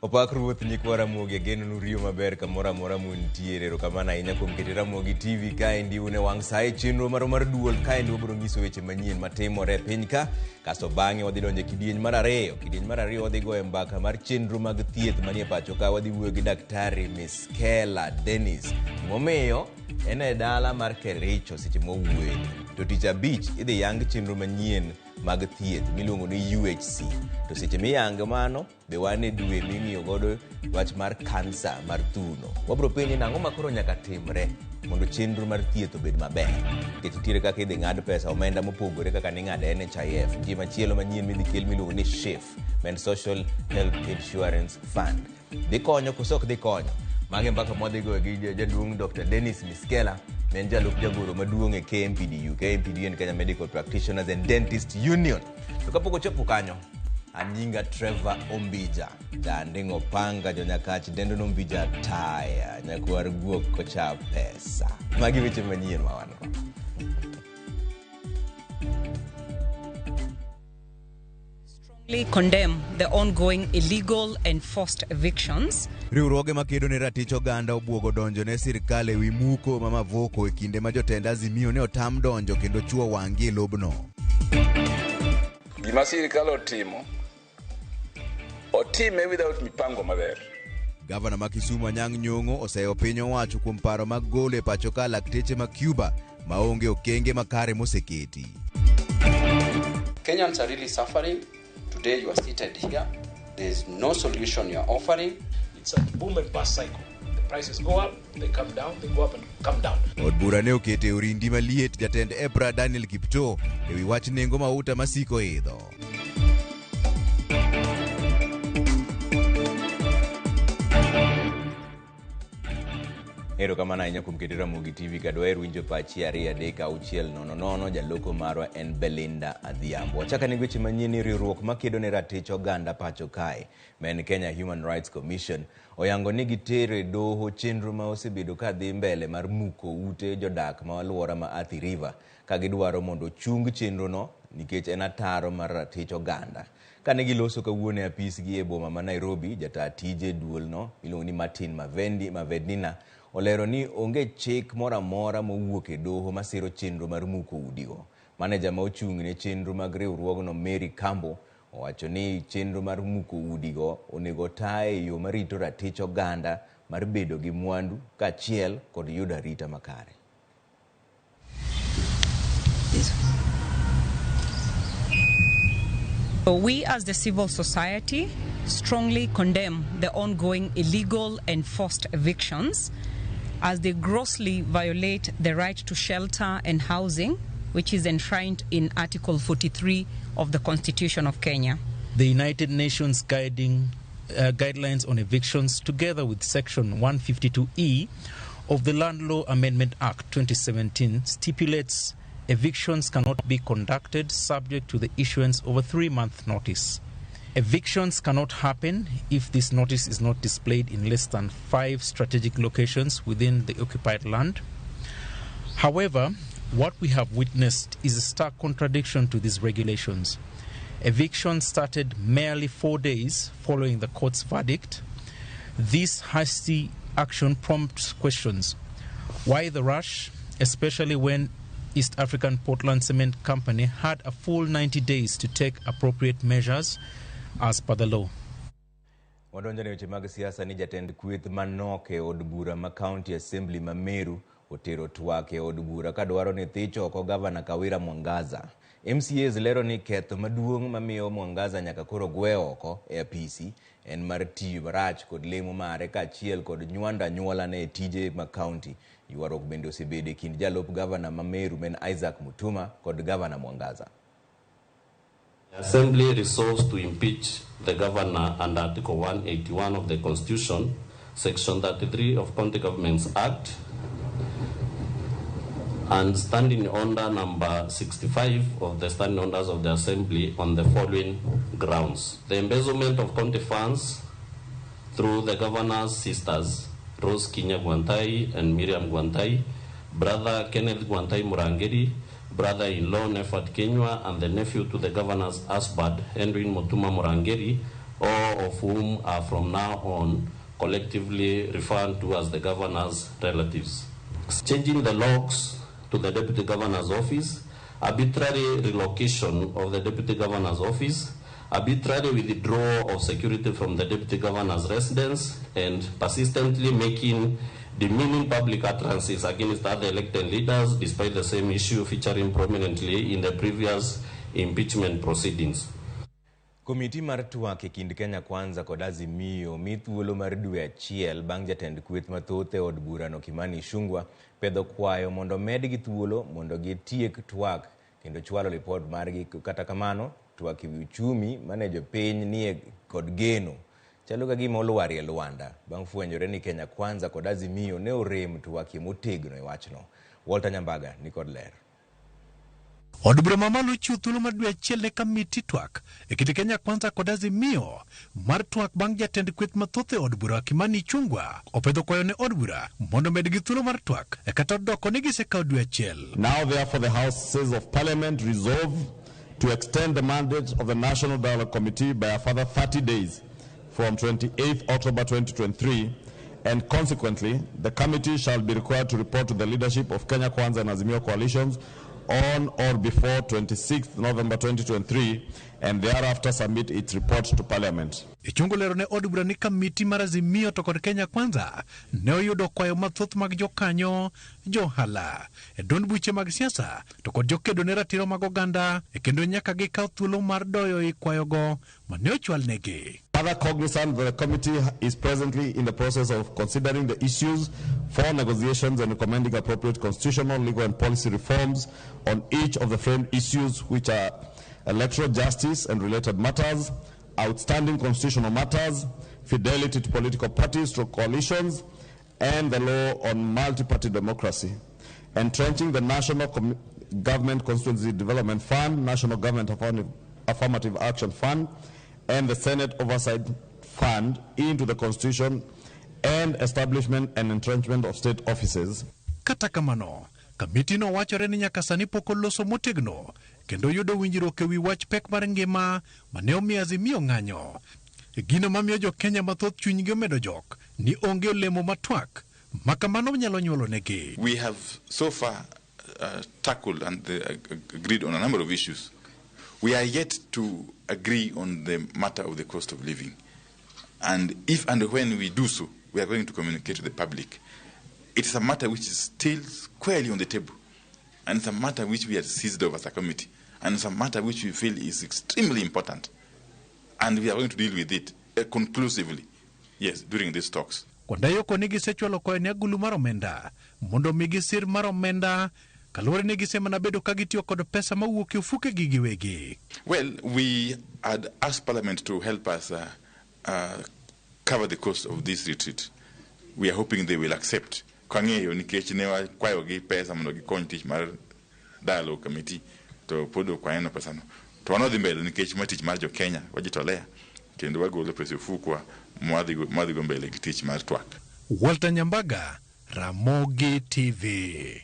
Opak ruoth nyikwa Ramogi ageno nurio maber kamora mora muntiere erokamano ahinya kuom keto Ramogi TV kaendi une wang' sae chenro mar duol kaendi wabiro nyiso weche manyien matimore e piny ka kasto bang'e wadhi donjo e kidieny mar ariyo wadhi goyo mbaka mar chenro mag thieth manie pacho ka wadhi wuoyo gi daktari Miss Kela Dennis momiyo en e dala mar Kericho seche mowuoyo to tich abich idhi yang chenro manyien mag thieth miluongo ni UHC to seche miyange mano be wan e dwe ming'iyo godo wach mar kansa mar thuno. Wabiro penje nang'o makoro nyaka timre mondo chenro mar thieth obed maber nikech nitiere kaka idhi ng'ad pesa omenda mopogore kaka ning'ado NHIF nitie machielo manyien midhi kel miluongo ni SHIF men Social Health Insurance Fund. Dhi konyo koso ok dhi konyo mage mbaka mwadhi goyo gi jaduong' Dr. Dennis Miskela men jalup jagoro maduong' e KMPDU. KMPDU en Kenya Medical Practitioners and Dentist Union. To kapok ochopo kanyo, anyinga Trevor Ombija, dandingo panga jonyakach dendo nombija taya, nyakwar guok kocha pesa. Magi weche manyien mawan ko. Condemn the ongoing illegal and forced evictions. Riwruoge makedo ne ratich oganda obwogo donjo ne sirkal ewi muko mamavoko e kinde ma jotend Azimio ne otam donjo kendo chuo wang'i e lobno. Gima sirkal otime without mipango maber. Gavana ma Kisumu Anyang' Nyong'o oseyo piny owacho kuom paro mag golo e pacho ka lakteche ma Cuba maonge okenge makare moseketi. Kenyans are really suffering. Today you are seated here. There is no solution you are offering. It's a boom and bust cycle. The prices go up, they come down, they go up and come down. Od bura ne okete orindi maliet jatend EPRA Daniel Kipto ewi wach nengo mauta masiko idho. Ero kamana ahinya kuom keto Ramogi TV kadwa winjo pachi 2-3-6-000 jaloko marwa en Belinda Adhiambo. Wachaka ni weche manyien riwruok makedo ne ratich oganda pacho kae men Kenya Human Rights Commission oyango ni gitere doho chenro ma osebedo ka dhi mbele mar muko ute jodak ma aluora ma Athi River ka gidwaro mondo chung chenro no nikech en ataro mar ratich oganda. Kane giloso kawuono e apisgi e boma ma Nairobi, jata tije duol no iluongo ni Martin Mavednina olero ni onge chik mora mora mowuok e doho masiro chenro mar muko udigo. Maneja ma ochung' ne chenro mag riwruogno Mary Kambo owacho ni chenro mar muko udigo onego tae yo marito ratich oganda mar bedo gi mwandu kaachiel kod yudo arita makare. We as the civil society strongly condemn the ongoing illegal and forced evictions as they grossly violate the right to shelter and housing, which is enshrined in Article 43 of the Constitution of Kenya. The United Nations guidelines on evictions, together with Section 152E of the Land Law Amendment Act 2017, stipulates evictions cannot be conducted subject to the issuance of a 3-month notice. Evictions cannot happen if this notice is not displayed in less than 5 strategic locations within the occupied land. However, what we have witnessed is a stark contradiction to these regulations. Eviction started merely 4 days following the court's verdict. This hasty action prompts questions. Why the rush, especially when East African Portland Cement Company had a full 90 days to take appropriate measures as per the law? Wadonjo ne weche mag siasa ni jatend kweth manok e od bura ma County Assembly ma Meru otero twak e od bura kadwaro ni thich oko Gavana Kawira Mwangaza. MCAs lero ni ketho maduong' mamiyo Mwangaza nyaka koro gwe oko e apisi en mar tiyo marach kod lemo mare kaachiel kod nywanda anyuola ne tije ma county. Ywaruok bende osebede kind jalup Gavana ma Meru men Isaac Mutuma kod Gavana Mwangaza. The Assembly resolves to impeach the Governor under Article 181 of the Constitution, Section 33 of County Governments Act, and Standing Order number 65 of the Standing Orders of the Assembly on the following grounds. The embezzlement of county funds through the Governor's sisters, Rose Kinya Gwantai and Miriam Gwantai, Brother Kenneth Gwantai Murangeri, brother-in-law Nefat Kenywa, and the nephew to the Governor's husband, Henry Mutuma Murangeri, all of whom are from now on collectively referred to as the governor's relatives. Changing the locks to the deputy governor's office, arbitrary relocation of the deputy governor's office, arbitrary withdrawal of security from the deputy governor's residence, and persistently making demeaning public utterances against other elected leaders despite the same issue featuring prominently in the previous impeachment proceedings. Komiti mar twak e kind Kenya Kwanza kod Azimio mi thuolo mar dwe achiel bang' jatend kweth mathoth e od burano Kimani Ichung'wah pedho kwayo mondo medgi thuolo mondo gitiek twak kendo chwalo ripot margi. Kata kamano, twak ewi uchumi mane jopiny nie kod geno chalo ka gima olwar e Luanda bang' fwenyore ni Kenya Kwanza kod Azimio ne orem twakie motegno e wachno. Walter Nyambaga ni kod ler. Od bura mamalo chiwo thuolo mar dwe achiel ne kamiti twak e kind Kenya Kwanza kod Azimio mar twak bang' jatend kweth mathoth e od bura Kimani Ichung'wah opedho kwayo ne od bura mondo medgi thuolo mar twak e kata doko ne gisekawo dwe achiel. Now therefore the Houses of Parliament resolve to extend the mandate of the National Dialogue Committee by a further 30 days from 28th October 2023, and consequently the committee shall be required to report to the leadership of Kenya Kwanza and Azimio coalitions on or before 26th November 2023 and thereafter submit its report to Parliament. Ichung'wah lero ne od bura ni kamiti mar Azimio to kod Kenya Kwanza ne oyudo kwayo mathoth mag jokanyo, johala, e duond buche mag siasa to kod jokedo ne ratiro mag oganda e kendo nyaka gikaw thuolo mar doyo i kwayogo mane ochwal negi. Further cognizant that the committee is presently in the process of considering the issues for negotiations and recommending appropriate constitutional, legal and policy reforms on each of the framed issues, which are electoral justice and related matters, outstanding constitutional matters, fidelity to political parties through coalitions, and the law on multi-party democracy, entrenching the National Government Constituency Development Fund, National Government Affirmative Action Fund, and the Senate Oversight Fund into the Constitution, and establishment and entrenchment of state offices. Kata kamano, kamiti no wachore ni nyaka sani pok oloso motegno kendo yudo winjruok ewi wach pek mar ngima mane omiyo Azimio ng'anyo. Gino mamiyo jo Kenya mathoth chunygi omedo jok ni onge olemo matwak makamano nyalo nyuolo negi. We have so far tackled and agreed on a number of issues. We are yet to agree on the matter of the cost of living. And if and when we do so, we are going to communicate to the public. It is a matter which is still squarely on the table. And it's a matter which we have seized over as a committee. And it's a matter which we feel is extremely important. And we are going to deal with it conclusively, yes, during these talks. Kwandayo ko nigi sechwalo ko ne agulu mar omenda mondo migi sir mar omenda kalore ne gisema na bedo kagitiyo kod pesa mawuok e ofuke gi giwegi. Well, we had asked Parliament to help us cover the cost of this retreat. We are hoping they will accept. Kang'eyo nikech ne wakwayo gi pesa mondo gikony tich mar dialogue committee to podo kwayeno pesano. To wanodhi mbele nikech ma tich mar jo Kenya wajitolea kendo wagolo pesa ofukwa mwadhi go mbele gi tich mar twak. Walter Nyambaga, Ramogi TV.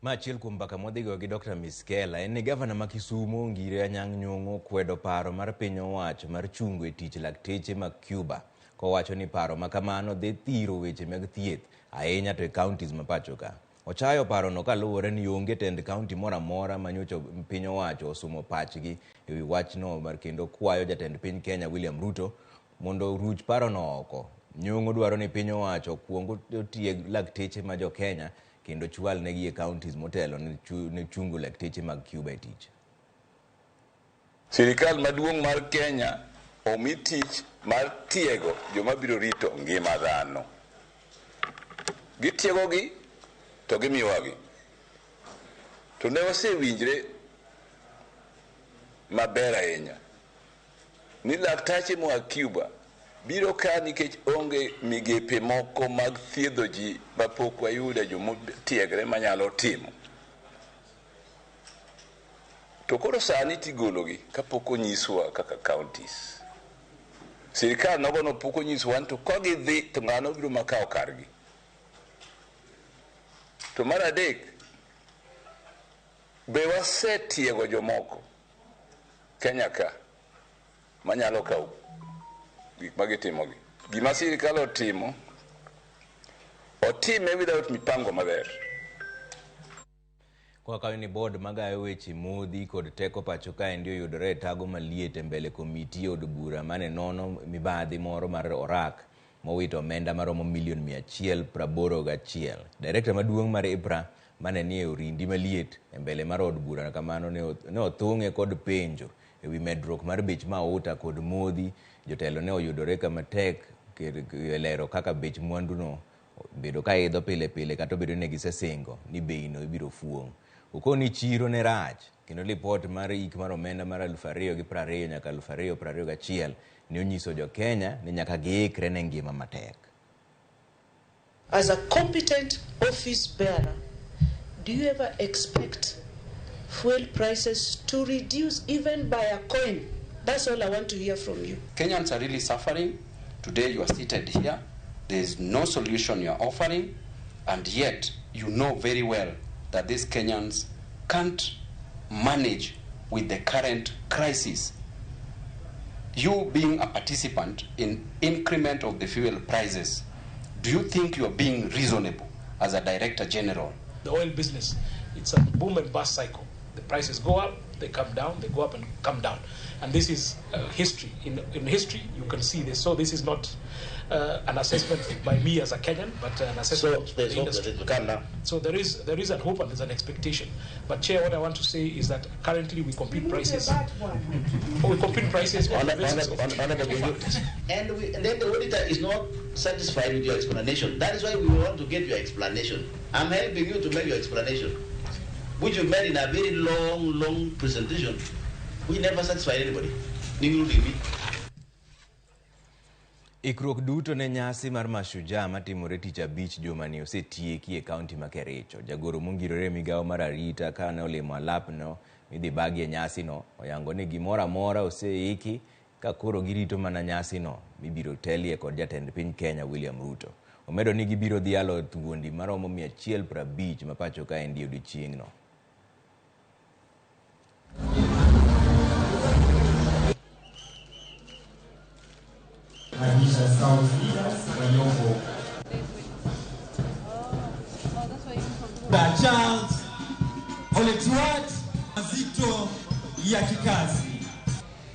Machiel kuom mbaka modhigo gi Dr. Miskela en ni gavana ma Kisumu Ngire Anyang' Nyong'o kwedo paro mar piny owacho mar chungo e tich lakteche mag Cuba kowacho ni paro makamano dhi thiro weche mag thieth ahinya to e counties ma pacho ka. Ochayo parono kaluwore ni onge tend county moro amora manyocho piny owacho osumo pachgi e wi wachno mar kendo kwayo jatend piny Kenya William Ruto mondo ruch parono oko. Nyong'o dwaro ni piny owacho kuongo tieg lakteche ma jo Kenya kendo chwal negi e counties motelo ne chungo lakteche mag Cuba e tich. Sirikal maduong' mar Kenya omi tich mar tiego joma biro rito ngima dhano. Gitiegogi to gimiyogi. To ne wasewinjre maber ahinya ni laktache moa Cuba biro ka nikech onge migepe moko mag thiedho ji mapok wayudo jomotiegre manyalo timo. To koro sani tigologi kapok onyiswa kaka counties. Sirikal nogono pok onyiswa to kogidhi to ng'ano biro makawo kargi. To mar adek, be wasetiego jomoko Kenya ka manyalo kawo gik magitimogi. Gima sirikal otimo, otime without mipango maber. Kwa kauni board magayo weche modhi kod teko pacho kae ndio yudore tago maliete mbele komiti od bura mane nono mibadhi moro mar orak mowito omenda maromo $181,181. Director maduong' mar IPRA mane nie orindi maliet mbele mar od bura kamano ne othung'e kod penjo ewi medruok mar bech mauta kod modhi. Jotelo ne oyudore kama tek lero kaka bech mwandu no bedo ka idho pile pile kata bedo ne gisesingo ni bei no ibiro fuong'. Ukoni chiro ne rach kendo report mar ik mar omenda mar 2020 nyaka 2021 ne onyiso jo Kenya ni nyaka giikre ne ngima matek. As a competent office bearer, do you ever expect fuel prices to reduce even by a coin? That's all I want to hear from you. Kenyans are really suffering. Today you are seated here. There is no solution you are offering, and yet you know very well that these Kenyans can't manage with the current crisis. You being a participant in increment of the fuel prices, do you think you are being reasonable as a Director General? The oil business, it's a boom and bust cycle. The prices go up, they come down, they go up and come down. And this is history. In history, you can see this. So this is not an assessment by me as a Kenyan, but an assessment by the industry. So there is an hope and there's an expectation. But Chair, what I want to say is that currently we compete prices. We compete prices on the basis of factors. And then the auditor is not satisfied with your explanation. That is why we want to get your explanation. I'm helping you to make your explanation, which you made in a very long presentation. We never satisfied anybody, including me. Ikruok duto ne nyasi mar Mashujaa matimore tich abich juma ni osetieki e kaunti ma Kericho. Jagoro mongirore migawo mar arita ka ne olimo alapno midhi bagi e nyasi no oyango ni gimoro amora oseiki ka koro girito mana nyasi no mibiro telie kod jatend piny Kenya William Ruto. Omedo ni gibiro dhialo thuondi maromo 150 mapacho ka endi odiochieng' no.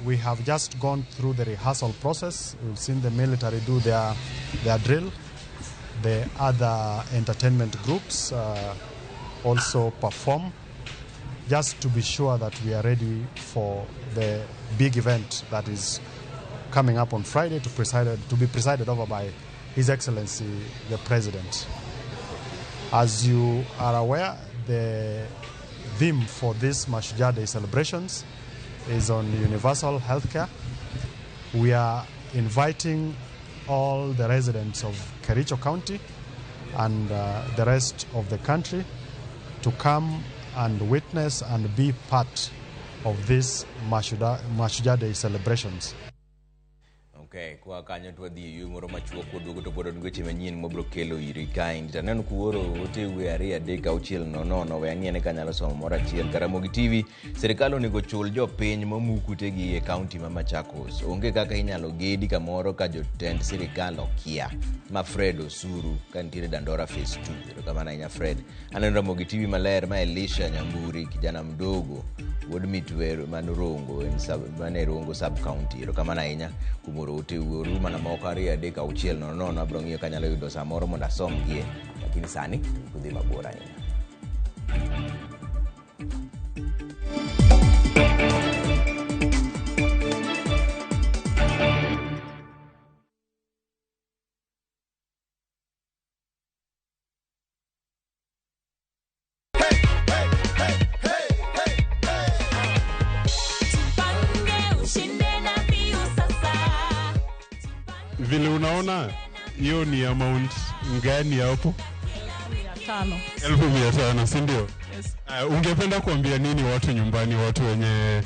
We have just gone through the rehearsal process. We've seen the military do their drill. The other entertainment groups also perform, just to be sure that we are ready for the big event that is coming up on Friday to be presided over by His Excellency the President. As you are aware, the theme for this Mashujaa Day celebrations is on universal healthcare. We are inviting all the residents of Kericho County and the rest of the country to come and witness and be part of this Mashujaa Day celebrations. Okay, kwa kanyo twadhi yumoro machuok koduogo to pod weche manyien mobro kelo iri kae. Taneno kuoro ote we aria deka uchiel nono we ang'ene kanyalo somo moro achiel. RAMOGI TV, sirikal onego chul jopiny momukutegi e kaunti ma Machakos. Onge kaka inyalo gedi kamoro ka jotend sirikal okia. Ma Fred Osuru kantiere Dandora Phase 2. Kamana inya Fred. Aneno RAMOGI TV maler ma Elisha Nyamburi kijana mdogo wuod Mitwero Manurongo mane Rongo sub county. Kamana inya kumoro ote uruma na mokari ya deka uchiel nono abro ng'iyo kanyalo yudo samoro mondo asom gie, lakini sani kudhi mabora ahinya. Vile unaona hiyo ni amount ngani hapo? 500, si ndio? Yes. Ungependa kuambia nini watu nyumbani, watu wenye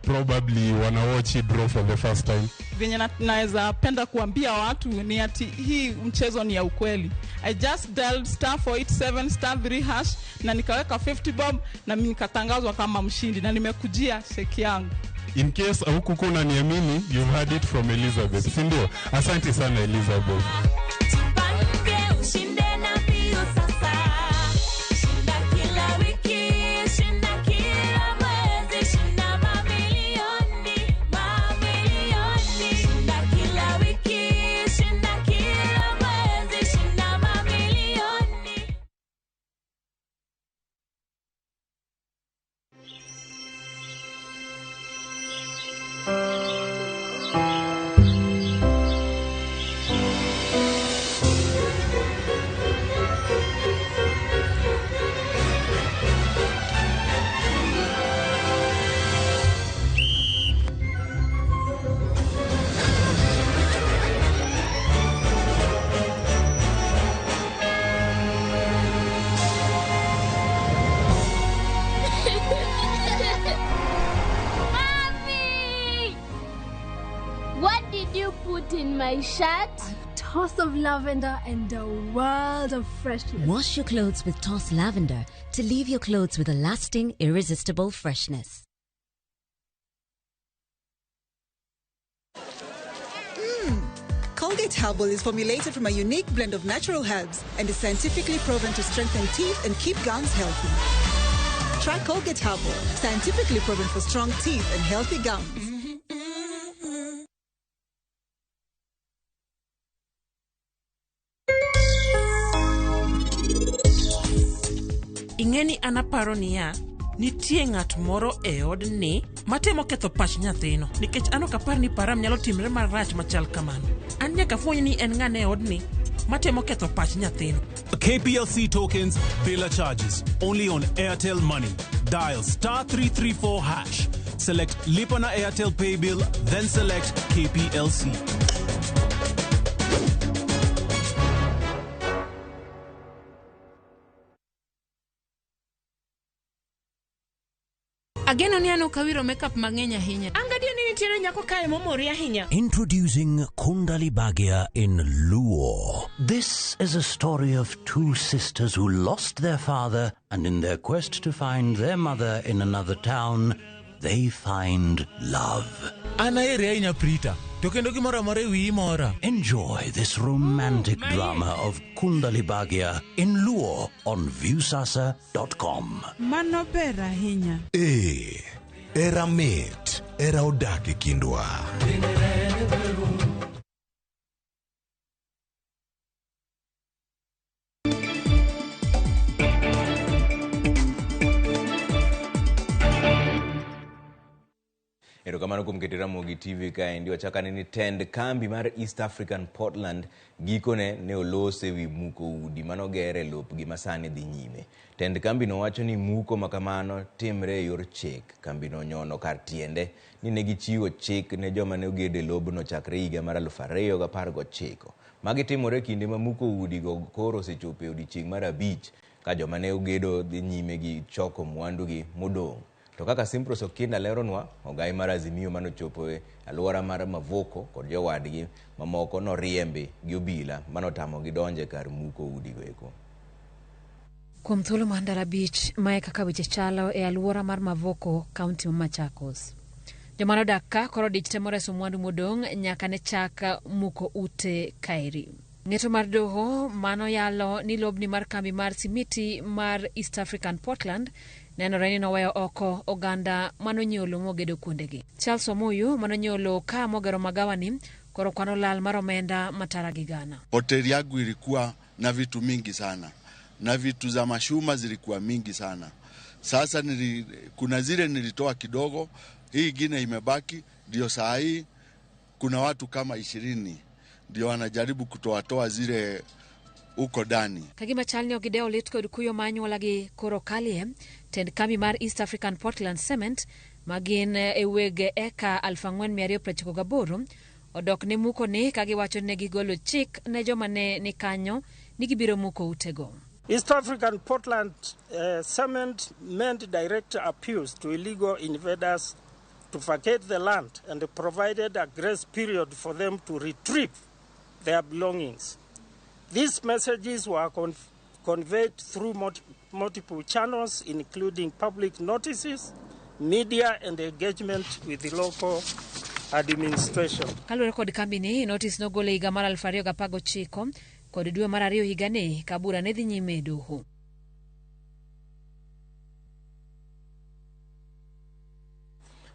probably wana watch draw for the first time? Venye naweza penda kuambia watu ni ati hii mchezo ni ya ukweli. I just dialed *487*3# na nikaweka 50 bob na mimi nikatangazwa kama mshindi na nimekujia cheki yangu. in case huku unaniamini, you've heard it from Elizabeth. Si ndio? Asante sana Elizabeth. In my shirt, a toss of lavender and a world of freshness. Wash your clothes with Toss Lavender to leave your clothes with a lasting, irresistible freshness. Colgate Herbal is formulated from a unique blend of natural herbs and is scientifically proven to strengthen teeth and keep gums healthy. Try Colgate Herbal, scientifically proven for strong teeth and healthy gums. Ingeni anaparo niya, nitie ng'at moro e od ni matemo ketho pach nyathino nikech ano kapar ni param nyalo timre marach machal kamano. An nyaka fuony ni en ng'ane e od ni matemo ketho pach nyathino. KPLC tokens, Billa charges. Only on Airtel Money. Dial *334#. Select Lipana Airtel Pay Bill, then select KPLC. Ageno ni ano kawiro makeup mang'eny ahinya. Angadio ni nitiere nyako kae momori ahinya. Introducing Kundali Bhagia in Luo. This is a story of two sisters who lost their father, and in their quest to find their mother in another town, they find love. Enjoy this romantic drama of Kundali Bhagia in Luo on viewsasa.com. Mano ber ahinya. Era mit, era odake kindwa. Erokamano kuom keto Ramogi TV kae ndi wachakane ni tend kambi mar East African Portland gikone ne olose wi muko udi manogere lopgi masani dhi nyime. Tend kambi no wacho ni muko makamano timre yor chik. Kambi no nyono kar tiende ni negi chiwo chik ne joma ne ogede lobno chakre higa mar 2019. Magi timore kinde ma muko udi go koro sechopo e odiechieng' mar 5 ka joma ne ogedo dhi nyime gi choko mwandugi modong'. To kaka Simpros Okinda leronwa, ogai mar Azimio manochopo e alwora mar Mavoko kod jowadgi mamoko no riembe gi obila manotamo gidonje kar muko udigo eko. Kuom thuolo mar ndara bich mae kaka weche chalo e alwora mar Mavoko, kaunti ma Machakos. Jomano dak ka koro dich temo reso mwandu modong' nyaka ne chak muko ute kaeri. Ng'eto mar doho mano yalo ni lobni mar kambi mar simiti mar East African Portland nenore ni noweyo oko oganda manonyolo mogedo kuondegi. Charles Omuyu manonyolo ka mogero magawani koro kwano lal mar omenda matara gigana. Hoteli yangu ilikuwa na vitu mingi sana, na vitu za mashuma zilikuwa mingi sana. Sasa kuna zile nilitoa kidogo, hii ingine imebaki, ndio saa hii kuna watu kama 20 ndio wanajaribu kutoa zile uko ndani. Kagima chalni ogideo lit kod kuyo manyuola gi koro kalie, tend kambi mar East African Portland Cement magin e wege eka 4298 odok ne muko ni kagiwacho ne gigolo chik ne joma ne ni kanyo ni gibiro muko utego. East African Portland Cement made direct appeals to illegal invaders to vacate the land and provided a grace period for them to retrieve their belongings. These messages were conveyed through multiple channels, including public notices, media and engagement with the local administration. Kaluwore kod kambi ni, notice nogole higa mar 2019 kod dwe mar 2 higani ka bura ne dhi nyime e doho.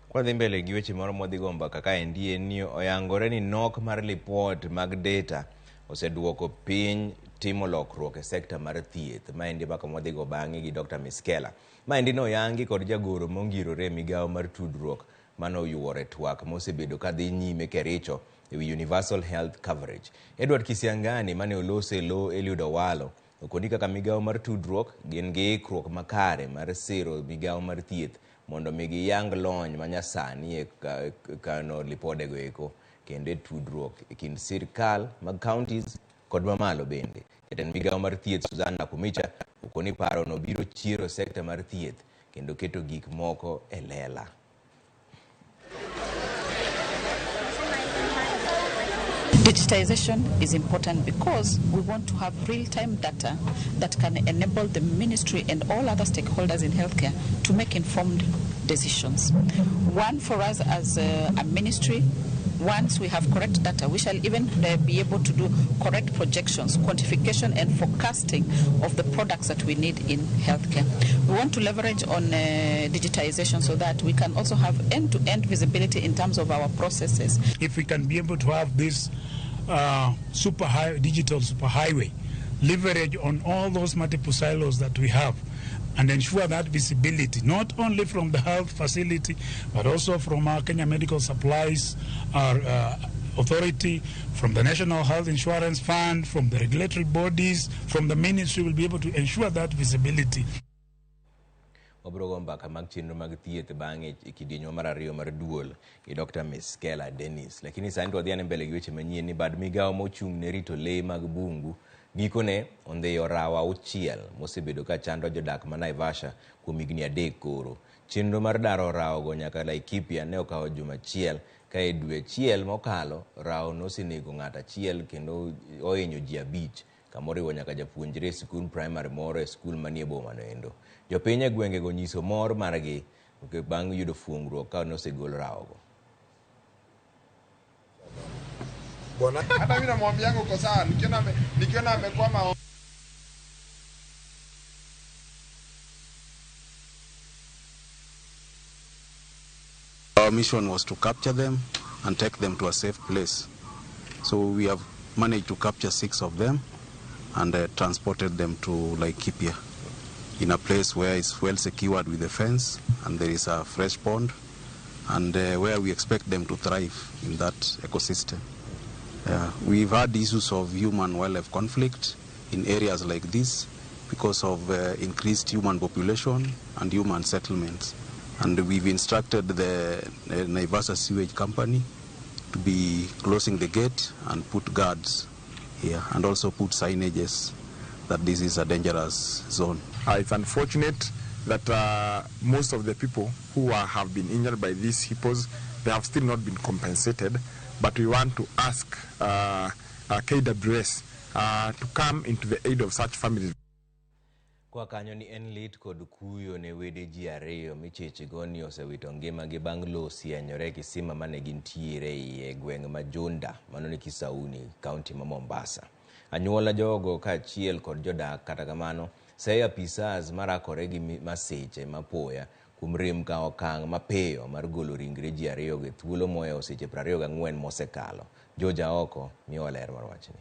Kwa dhi mbele gi weche moro modhi gomba kaka NDA ni oyangore ni nok mar report mag data oseduoko piny timo lokruok e sekta mar thieth. Maendi baka modhi go bang'e gi Dr. Miskela. Maendi no yangi kod jagoro mongirore migawo mar tudruok mano oyuore twak mosebedo ka dhi nyime Kericho ewi universal health coverage. Edward Kisiangani mane olose lo Eliud Owalo okoni kaka migawo mar tudruok gin gi ikruok makare mar siro migawo mar thieth mondo migi yang lony manyasani e kano lipode go eko kendo tudruok e kind sirkal mag counties kod mamalo bende. Jatend migawo mar thieth Susan Nakumicha okoni paro no biro chiero sekta mar thieth kendo keto gik moko e lela. Digitization is important because we want to have real-time data that can enable the ministry and all other stakeholders in healthcare to make informed decisions. One, for us as a ministry, once we have correct data, we shall even be able to do correct projections, quantification and forecasting of the products that we need in healthcare. We want to leverage on digitization so that we can also have end-to-end visibility in terms of our processes. If we can be able to have this digital superhighway, leverage on all those multiple silos that we have, and ensure that visibility, not only from the health facility, but also from our Kenya Medical Supplies, our authority, from the National Health Insurance Fund, from the regulatory bodies, from the ministry, will be able to ensure that visibility. Obrogo mbaka mag chenro mag thieth bang'e kidienyo mar 2 mar duol gi Dr. Miskela Dennis. Lakini sani to dhiane mbele gi weche manyien ni bad migawo mochung' ne rito lee mag bungu gikone ondhiyo rawa 6 mosebedo ka chando jodak ma Naivasha kuom higni 3 koro. Chenro mar daro rawo go nyaka Laikipia ne okawo juma achiel ka e dwe achiel mokalo rawo nosenego ng'at achiel kendo ohinyo ji 5 kamoriwo nyaka japuonjre skul primary moro e skul manie boma no endo. Jopiny e gwenge go nyiso mor margi bang' yudo fuongruok ka nosegol rawo go. Bwana hata mimi namwambia yangu uko sawa, nikiona amekwama. Our mission was to capture them and take them to a safe place. So we have managed to capture 6 of them and transported them to Laikipia in a place where it's well secured with a fence and there is a fresh pond and where we expect them to thrive in that ecosystem. We've had issues of human-wildlife conflict in areas like this because of increased human population and human settlements. And we've instructed the Naivasha Sewage Company to be closing the gate and put guards here and also put signages that this is a dangerous zone. It's unfortunate that most of the people who have been injured by these hippos, they have still not been compensated. But we want to ask KWS to come into the aid of such families. Kwa kanyo ni enlit kod kuyo ne wede ji 2 micheche goni osewito ngimagi bang' lo osienyore kisima mane gintiere e gweng' ma Junda mano ni Kisauni kaunti ma Mombasa. Anyuola jogo kaachiel kod jodak kata kamano seyo apisas marakore gi maseche mapoya kuom rem ka okang' mapiyo mar golo ringre ji 2 gi thuolo moyo seche 24 mosekalo. Joja oko miyo ler mar wachni.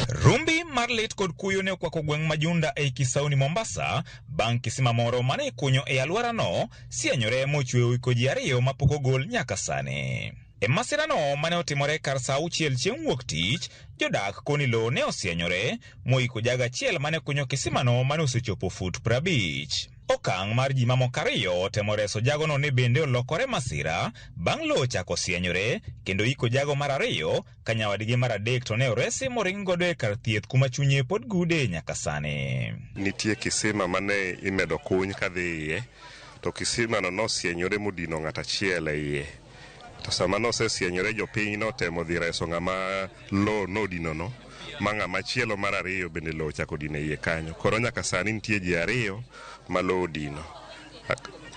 Rumbi mar lit kod kuyo ne okwako gweng' Majunda e Kisauni Mombasa bang' kisima moro mane ikunyo e alwora no sienyore mochweyo wiko ji 2 mapok ogol nyaka sani. E masira no mane otimore kar saa 6 chieng' wuok tich, jodak koni lo ne osienyore moiko jaga achiel mane kunyo kisima no mane osechopo fut 50. Okang' mar ji mamoko 2 temo reso jagono ne bende olokore masira bang' lo chako sienyore kendo iko jago mar 2 ka nyawadgi mar 3 to ne oresi moring godo e kar thieth kuma chunye pod gude nyaka sani. Nitie kisima mane imedo kuny kadhi iye, to kisima no nosienyore modino ng'at achiel e iye. To sama nosesienyore jopiny notemo dhi reso ng'ama lo nodino no, ma ng'ama chielo mar 2 bende lo chako dino iye kanyo. Koro nyaka sani nitie ji 2 ma lo odino.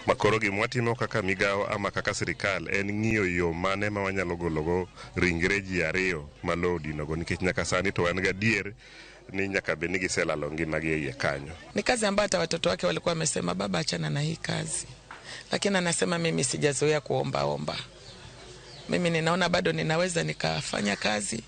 Makoro gimwatimo kaka migao ama kaka sirikal en ng'iyo yo mane ma wanyalo gologo ringre ji ariyo malodinogo, nikech nyaka sani to wan gadier ni nyaka be giselalo ngimagi e iye kanyo. Ni kazi ambayo hata watoto wake walikuwa wamesema baba, achana na hii kazi, lakini anasema mimi sijazoea kuomba. Mimi ninaona bado ninaweza nikafanya kazi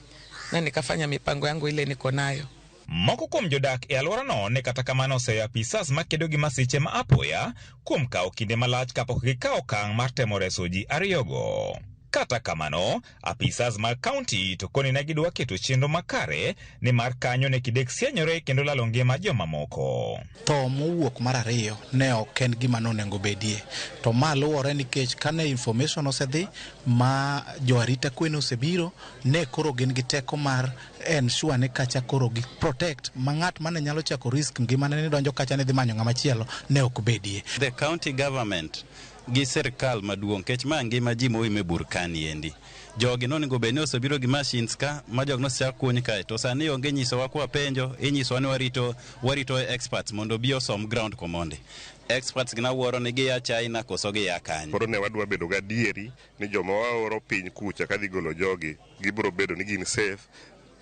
na nikafanya mipango yangu ile niko nayo. Moko kuom jodak e alworano ne kata kamano oseyo apisas makedo gi masiche ma apoya kuom kawo kinde malach kapok gikawo okang' mar temo reso ji ariyogo. Kata kamano, apisas mag kaunti to koni ne gidwa keto chenro makare ni mar kanyo ne kidek sienyore kendo lalo ngima joma moko. Tho mowuok mar ariyo ne ok en gima nonego bedie. To ma luwore nikech kane information osedhi ma joarita kwe osebiro, ne koro gin gi teko mar ensure ne kacha koro gi protect ma ng'at mane nyalo chako risk ngima ne donjo kacha ne dhi manyo ng'ama chielo ne ok bedie. The county government gi sirkal maduong' kech ma ngima ji moime Burkani endi. Jogi nonego bed ni osebiro gi machines ka ma jog nosechak kuony kae, to sani onge nyisowa kwa penjo, inyisowa ni warito experts mondo bi osom ground komonde. Experts gina wuoro ni giya China koso giya kanye. Koro ne wadwa bedo gadieri ni joma waoro piny kucha kadhi golo jogi gibiro bedo ni gin safe,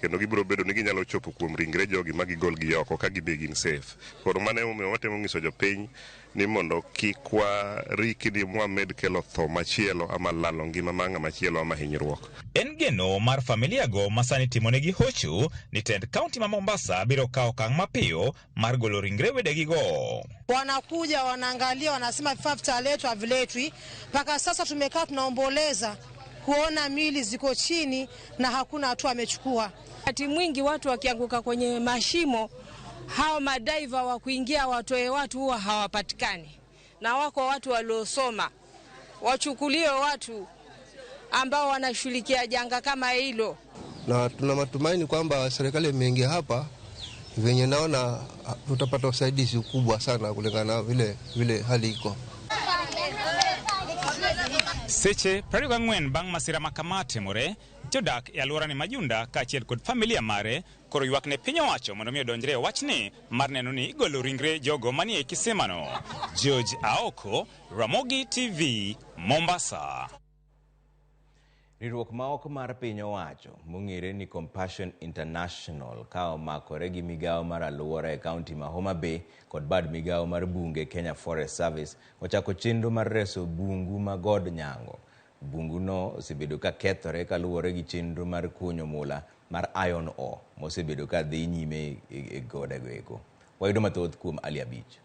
kendo gibiro bedo ni ginyalo chopo kuom ringre jogi ma gigol gi oko ka gibe gin safe. Koro mane watemo nyiso jopiny ni mondo kik warikni mwamed kelo tho machielo ama lalo ngima ma ng'ama machielo ama hinyruok. En geno mar familiago masani timonegi hocho ni tend kaunti ma Mombasa biro kawo okang' mapiyo mar golo ringre wedegigo. Wanakuja wanaangalia, wanasema vifaa vitaletwa haviletwi. Mpaka sasa tumekaa tunaomboleza kuona mili ziko chini na hakuna hatua amechukua. Wakati mwingi watu wakianguka kwenye mashimo, hao madaiva wa kuingia watoe watu huwa hawapatikani, na wako watu waliosoma. Wachukuliwe watu ambao wanashughulikia janga kama hilo. Na tuna matumaini kwamba serikali imeingia hapa, venye naona tutapata usaidizi mkubwa sana kulingana na vile hali iko. Seche 24 bang' masira makama timore, jodak e alwora ni Majunda kaachiel kod familia mare koro ywak ne piny owacho mondo mi odonjre wachni mar neno ni igolo ringre jogo manie kisemano. George Aoko, Ramogi TV, Mombasa. Riwruok ma oko mar piny owacho mong'ere ni Compassion International ka omakore gi migawo mar alwora e kaunti ma Homa Bay kod bad migawo mar bunge Kenya Forest Service ochako chenro mar reso bungu ma God Nyango. Bungu no osebedo ka kethore kaluwore gi chenro mar kunyo mula mar iron ore mosebedo ka dhi nyime e godego eko. Wayudo mathoth kuom Ali Abich.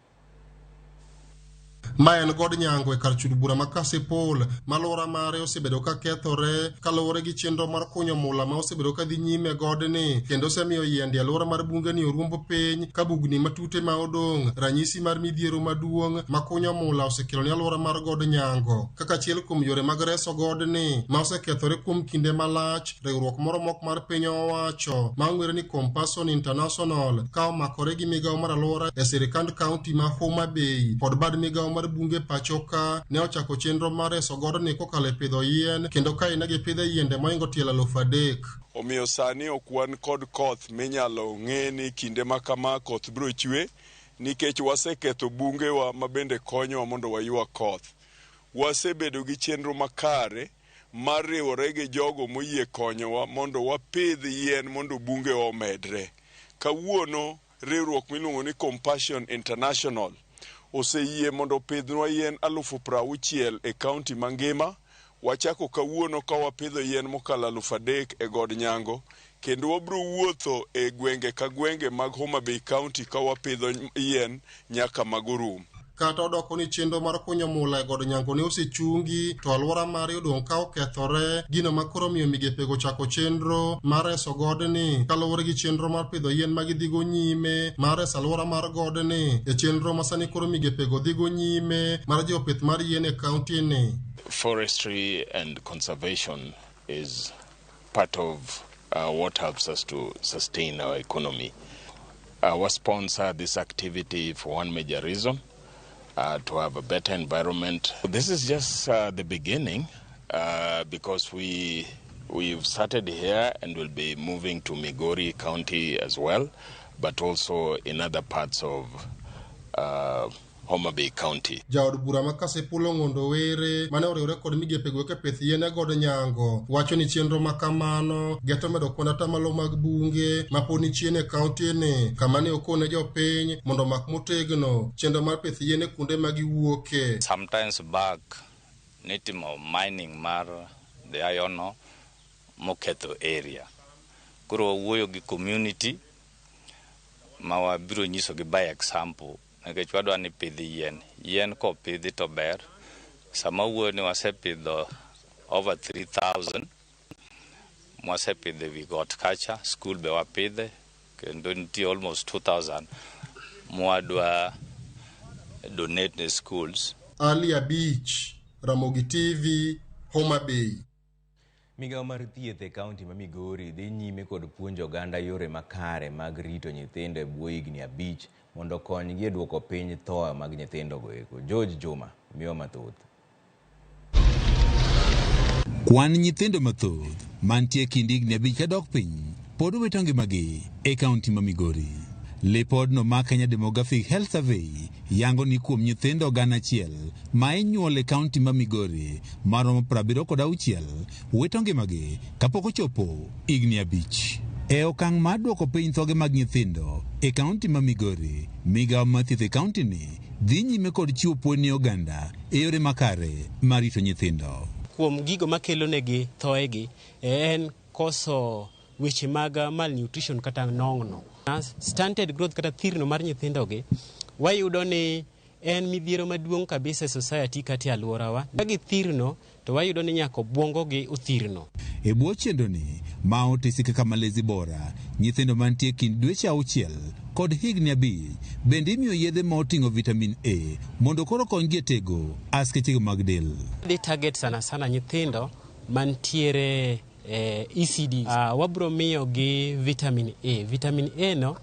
Maen God Nyango e kar chud bura ma Kasipul malora mare osebedo ka kethore kaluwore gi chenro mar kunyo mula ma osebedo ka dhi nyime godni, kendo osemiyo yiende alwora mar bunge ni oruombo piny ka bugni matute ma odong', ranyisi mar midhiero maduong' ma kunyo mula osekelo ni alwora mar God Nyango. Kaka achiel kuom yore mag reso godni ma osekethore kuom kinde malach, riwruok moro mok mar piny owacho ma ong'ere ni Compassion International ka omakore gi migawo mar alwora e sirikand kaunti ma Homa Bay kod bad migawo mar bunge pachoka ne ochako chenro mar reso godni kokalo e pidho yien, kendo ka ine gi pidho yiende moingo tielo 3,000. Omiyo sani okwan kod koth minyalo ng'e ni kinde ma kama koth biro chwe, nikech waseketho bungewa ma bende konyowa mondo waywa koth. Wasebedo gi chenro makare mar riwore gi jogo moyie konyowa mondo wapidh yien mondo bungewa omedre. Kawuono riwruok miluongo ni Compassion International oseyie mondo pidhnwa yien 60,000 e kaunti mangima. Wachako kawuono ka wapidho yien mokalo 3,000 e God Nyango, kendo wabiro wuotho e gwenge ka gwenge mag Homa Bay County ka wapidho yien nyaka magorum. Kata odoko ni chenro mar kunyo mula e God Nyango ne osechungi, to alwora mare odong' ka okethore, gino makoro miyo migepego chako chenro mar reso godni kaluwore gi chenro mar pidho yien ma gidhigo nyime mar reso alwora mar godni e chenro ma sani koro migepego dhigo nyime mar jopith mar yien e kaunti ni. Forestry and conservation is part of what helps us to sustain our economy. We sponsor this activity for one major reason. To have a better environment. This is just the beginning because we've started here and will be moving to Migori County as well, but also in other parts of Homa Bay County. Jaod bura ma Kasipul Ng'ondo Were mane oriwore kod migepe go pith yien e god Nyango wacho ni chenro ma kamano geto medo kuonde atamalo mag bunge ma pod ni chien e kaunti ni kama ne okone jopiny mondo mak motegno chenro mar pith yien e kuonde ma giwuoke. Sometimes back nitimo mining mar the iron moketho area. Koro wuoyo gi community ma wabiro nyiso gi by example nikech wadwa ni pidhi yien ko pidhi to ber. Sama wuoyo ni wasepidho over 3,000 mwasepidhe we got culture school be wapidhe kendo nitie almost 2,000 mwadwa donate the schools. Alia Beach, Ramogi TV, Homa Bay. Migao mar thieth e kaunti ma Migori dhi nyime kod puonjo oganda yore makare mag rito nyithindo e bwo higni 5 mondo konygi e duoko piny tho mag nyithindo go eko. George Juma miyo mathoth. Kwan nyithindo mathoth mantie kind higni 5 kadok piny pod wito ngimagi e kaunti ma Migori. Lipodno ma Kenya Demographic Health Survey yango ni kuom nyithindo 1,000 ma inyuol e kaunti ma Migori maromo 76 wito ngimagi kapok ochopo higni 5. E okang' mar duoko piny thoge mag nyithindo e kaunti ma Migori, migao mathieth e kaunti ni dhi nyime kod chiwo puonj ne oganda e yore makare mar rito nyithindo. Kuom gigo makelo negi thoegi en koso weche mag malnutrition kata nong'no. Stunted growth kata thirno mar nyithindogi wayudo ni en midhiero maduong' kabisa e society kata alworawa. Kagi thirno to wayudo ni nyaka obwongogi othirno. E bwo chenro ni ma otisi kaka malezi bora, nyithindo mantie kind dweche 6 kod higni 5 bende imiyo yedhe ma oting'o vitamin A mondo koro konygi e tego askechego mag del. Dhi target sana nyithindo mantiere ECD. Wabro miyo gi vitamin A. Vitamin A no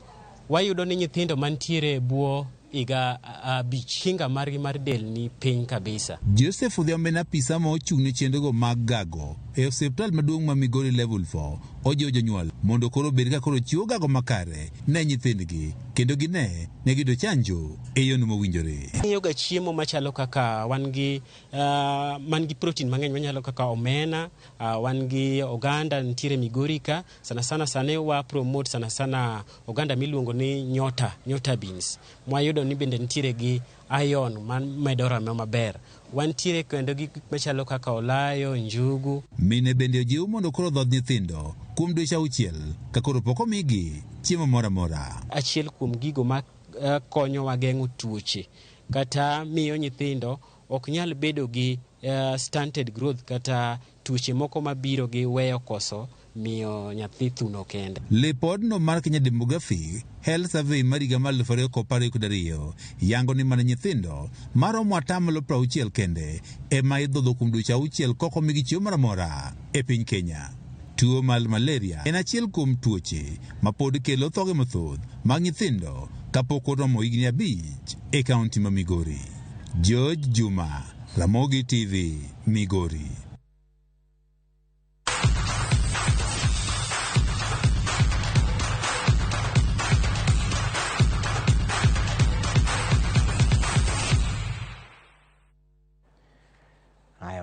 wayudo ni nyithindo mantiere bwo iga 5 kinga margi mar del ni piny kabisa. Joseph Odhiambo en apisa ma ochung' ne chenrogo mag gago e osiptal maduong' ma Migori level 4 ojiwo jonyuol mondo koro bed ka koro chiwo gago makare ne nyithindgi kendo gine ne gido chanjo e yono mowinjore. Yoga chiemo machalo kaka wan gi man gi protein mang'eny manyalo kaka omena, wan gi oganda ntiere Migori ka sana sane wa promote sana oganda miluongo ni nyota beans. Mwayudo ni bende ntiere gi iron man medo remo maber. Wantiere kendo gik machalo kaka olayo, njugu. Mine bende ojiw mondo koro dhodh nyithindo kuom dweche 6 ka koro pok omigi chiemo moro amora. Achiel kuom gigo ma konyo wa geng'o tuoche kata miyo nyithindo ok nyal bedo gi stunted growth kata tuoche moko mabiro gi weyo koso miyo nyathi thuno kende. Lipodno mar Kenya Demographic Health Survey mar higa mar 2012 yango ni mana nyithindo maromo 60 kende ema idhodho kuom dweche 6 kok omigi chiemo moro amora e piny Kenya. Tuo mar malaria en achiel kuom tuoche ma pod kelo thoge mathoth mag nyithindo kapok oromo higni 5 e kaunti ma Migori. George Juma, Ramogi TV, Migori.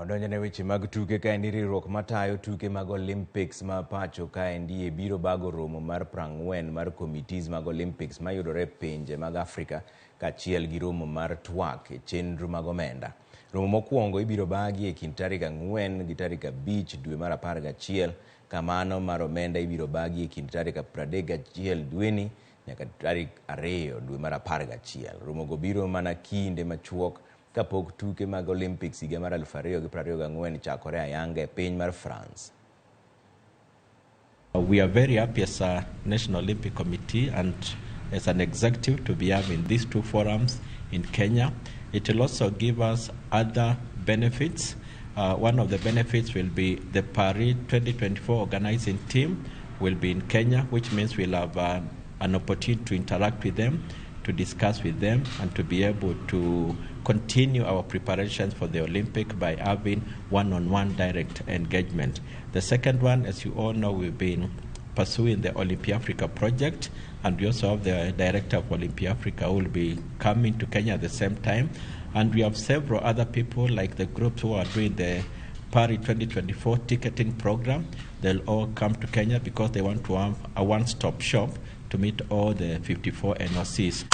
Odonjone weche mag tuke kaendi riwruok matayo tuke mag Olympics ma pacho kaendi biro bago romo mar 40 mar committees mag Olympics mayudore pinje mag Afrika kachiel gi romo mar twak e chenro mag omenda. Romo mokwongo ibiro bagi e kind tarik 4 gi tarik 5 dwe mar 11, kamano mar omenda ibiro bagi e kind tarik 31 dweni nyaka tarik 2 dwe mar 11. Romo go biro mana kinde machuok kapok tuke mag Olympics higa mar 2024 chakore ayanga e piny mar France. We are very happy as a National Olympic Committee and as an executive to be having these two forums in Kenya. It will also give us other benefits. One of the benefits will be the Paris 2024 organizing team will be in Kenya, which means we'll have an opportunity to interact with them, to discuss with them, and to be able to continue our preparations for the Olympic by having one-on-one direct engagement. The second one, as you all know, we've been pursuing the Olympia Africa project, and we also have the director of Olympia Africa who will be coming to Kenya at the same time. And we have several other people like the groups who are doing the Paris 2024 ticketing program. They'll all come to Kenya because they want to have a one-stop shop to meet all the 54 NOCs.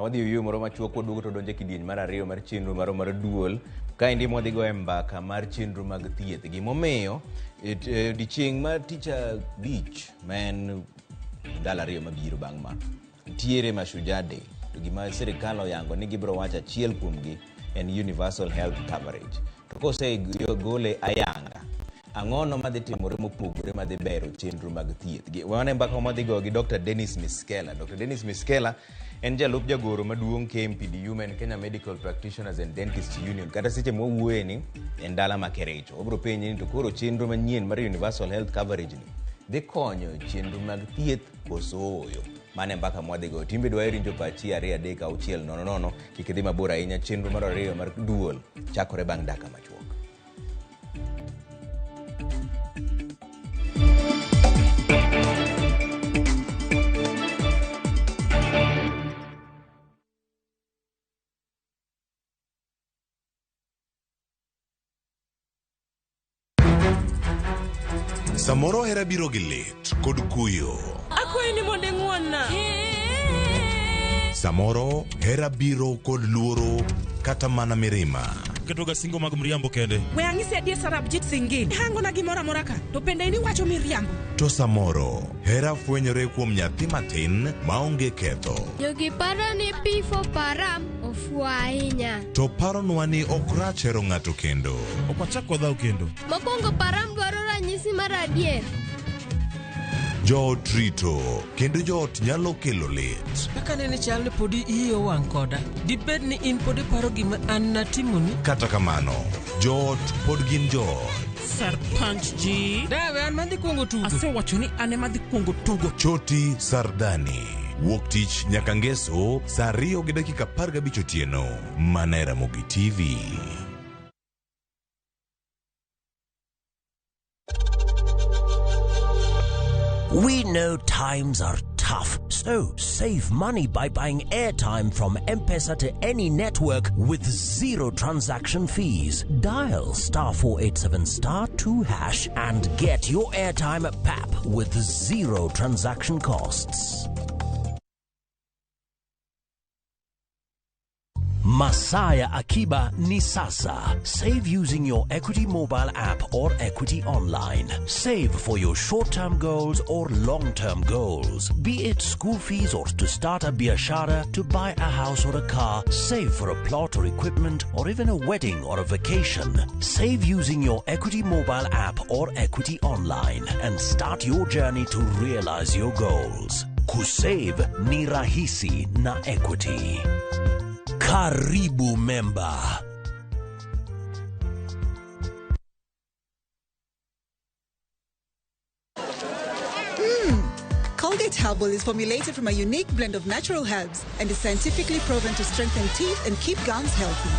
Wadhi yuyo moro machuok waduogo to donje kidieny mar ariyo mar chenro maro mar duol kaendi mwadhi go e mbaka mar chenro mag thieth. Gimomiyo odiochieng' mar tich abich ma en ndalo ariyo mabiro bang' ma ntiere Mashujaa Day, to gima sirikal oyango ni gibiro wacho achiel kuomgi en universal health coverage. To kose gole ayanga, ang'ono madhi timore mopogore madhi bero chenro mag thieth. Wane mbaka madhi go gi Dr. Dennis Miskela. Dr. Dennis Miskela en jalup jagoro maduong' KMPDU, men Kenya Medical Practitioners and Dentists Union. Kata seche mowuoye ni en dala ma Kericho. Obro penje ni to koro chenro manyien mar universal health coverage ni dhi konyo chenro mag thieth koso oyo. Mane mbaka mwadhi go. Timbe dwa rinjo pachi 2-3-6-0-0 kik dhi mabor ahinya. Chenro mar ariyo mar duol chakore bang' daka machuok. Samoro hera biro gi lit kod kuyo. Akwayi ni mondo ing'wonna. Samoro hera biro kod luoro kata mana mirima. Ketoga singo mag mriambo kende. We ang'isi adier Sarabjit Singh. Hango na gimoro amora ka. To pende ini wacho miriambo. To samoro hera fwenyore kuom nyathi matin maonge ketho. Jogi paro ni pifo param ofuo ahinya. To paronwa ni ok rach hero ng'ato kendo. Ok wachak wadhaw kendo. Mokwongo param dwaro ranyisi mar adier. Joot rito kendo joot nyalo kelo lit. Kaka nene chal ni podi iyo wang' koda. Dibed ni in podi paro gima an natimoni. Kata kamano, joot pod gin joot. Sarpanch ji. Dawe an madhi kuongo tugo. Asewacho ni an ema dhi kuongo tugo. Choti Sardani. Wuok tich nyaka ngeso saa 2:15 otieno. Mana Ramogi TV. We know times are tough, so save money by buying airtime from M-Pesa to any network with zero transaction fees. Dial *487*2# and get your airtime PAP with zero transaction costs. Masaya Akiba ni sasa. Save using your Equity mobile app or Equity online. Save for your short-term goals or long-term goals. Be it school fees or to start a biashara, to buy a house or a car, save for a plot or equipment, or even a wedding or a vacation. Save using your Equity mobile app or Equity online and start your journey to realize your goals. Kusave ni rahisi na Equity. Karibu member. Colgate Herbal is formulated from a unique blend of natural herbs and is scientifically proven to strengthen teeth and keep gums healthy.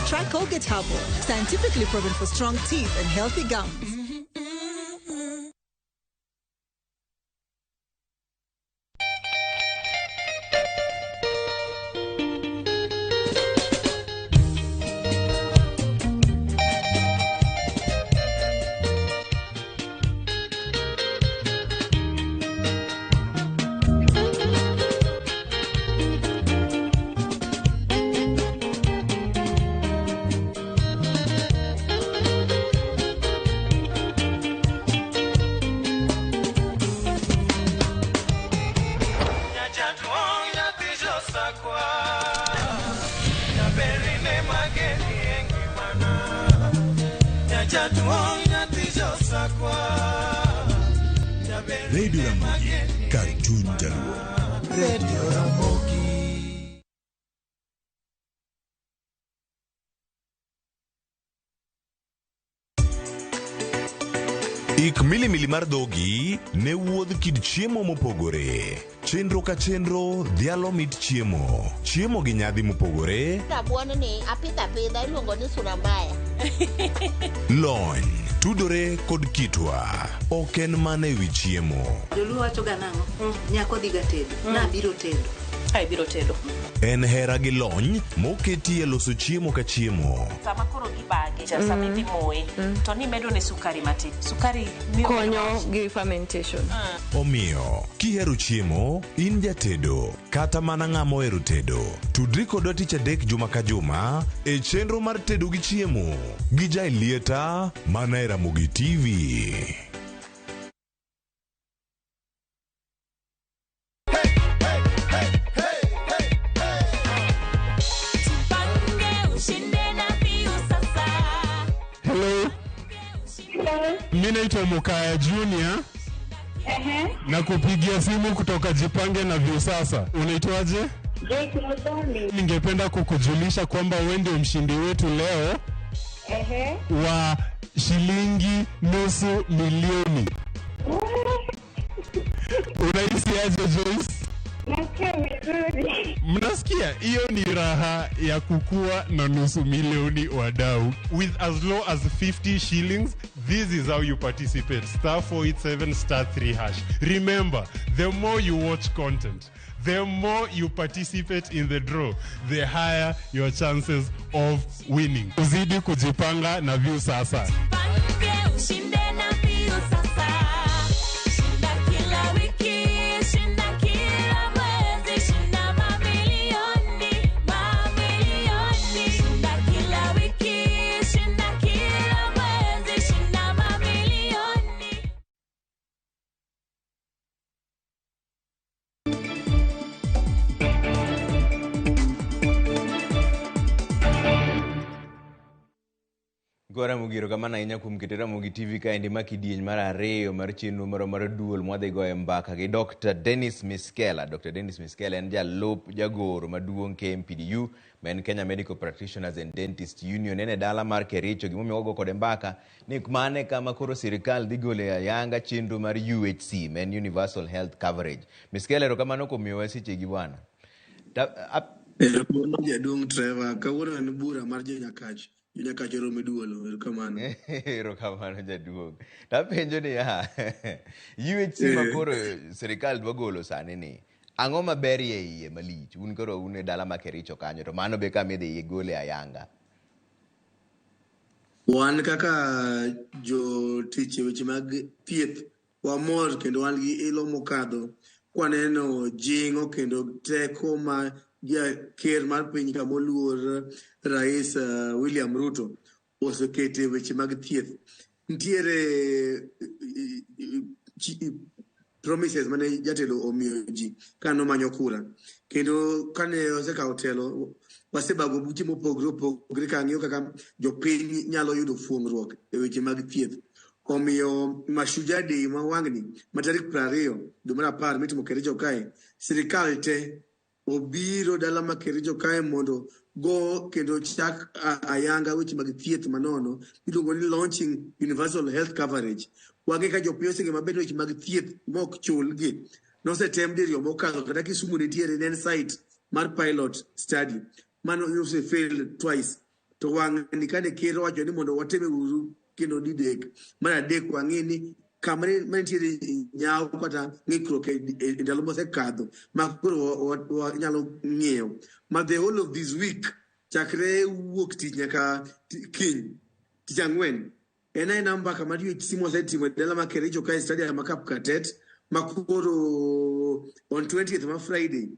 Try Colgate Herbal, scientifically proven for strong teeth and healthy gums. Radio Ramogi, Cartoon Jaluo. Radio Ramogi. Ik milimili mar dhogi ne wuodh kid chiemo mopogore. Chenro ka chenro dhialo mit chiemo. Chiemo gi nyadhi mopogore. Rabuon ni apidha iluongo ni sunamaya. Lony tudore kod kitwa. Ok en mana ewi chiemo. Joluo wacho ga nang'o? Nyako dhiga tedo. Na biro tedo. Ai biro tedo. En hera gi lony moketi e loso chiemo ka chiemo. Sama koro gibage, sama idhi moye, to ni medo ne sukari matin. Sukari miyo konyo gi fermentation. Omiyo, kihero chiemo, in jatedo, kata mana ng'ama ohero tedo. Tudri kodwa tich adek juma ka juma e chenro mar tedo gi chiemo. Gi Jailieta mana e Ramogi TV. Mimi naitwa Mukaya Junior. Na kupigia simu kutoka Jipange na Viusasa. Unaitwaje? Ningependa kukujulisha kwamba wewe ndio mshindi wetu leo. Wa shilingi $500,000. Unahisi aje Joyce? Mnasikia? Hiyo ni raha ya kukua na $500,000 wadau. With as low as 50 shillings, this is how you participate. *487 *3#. Remember, the more you watch content, the more you participate in the draw, the higher your chances of winning. Uzidi kujipanga na Viusasa. Gora mugiro kama na inya kumkete Ramogi TV ka endi makidieny mar ariyo mar chenro mar duol mwadhi goye mbaka gi Dr. Dennis Miskela. Dr. Dennis Miskela en jalup jagoro maduong' KMPDU, men Kenya Medical Practitioners and Dentist Union. Ene dala mar Kericho gimomiyo wago kode mbaka ni mane kama koro sirikal dhi gole ayanga chenro mar UHC, men Universal Health Coverage. Miskela ero kama noko miyo seche gi bwana. Ero jaduong' Trevor kawuono en bura mar Nyakachi. Nyakachero meduolo erokamano. Erokamano jaduong'. Tapenjo ni UHC makoro sirikal dwa golo sani ni. Ang'o maber ye iye malich? Un koro un e dala ma Kericho kanyo to mano be kama idhi gole ayanga. Wan kaka jo tich weche mag thieth wamor kendo wan gi ilo mokadho kwaneno jingo kendo teko ma ker mar piny ka moluor Rais William Ruto osekete weche mag thieth. Ntiere promises mane jatelo omiyo ji kano manyo kura. Kendo kane osekawo telo wasebago buche mopogre opogre kang'iyo kaka jopiny nyalo yudo fuong'ruok e weche mag thieth. Omiyo Mashujaa Day ma wang'ni ma tarik 20 dwe mar 10 mitimo Kericho kae, sirikal te obiro dala ma Kericho kae mondo go kendo chak ayanga weche mag thieth manono iluongo ni launching universal health coverage. Wang'e ka jopiny oseng'e maber weche mag thieth mok chulgi. Nosetem diriyo mokalo kata Kisumu nitiere ne site mar pilot study mano ose fail twice. To wang'ni kane ker wacho ni mondo wateme uru kendo didek. Mar adek wang'e ni kamare manitiere nyaw kata ng'ikruok e ndalo mosekadho ma koro wanyalo ng'eyo. Ma the whole of this week chakre wuok tich nyaka kiny tich ang'wen en aena mbaka mar UHC mosetimo e dala ma Kericho kae stadium ma Kapkatet ma koro on 20th ma Friday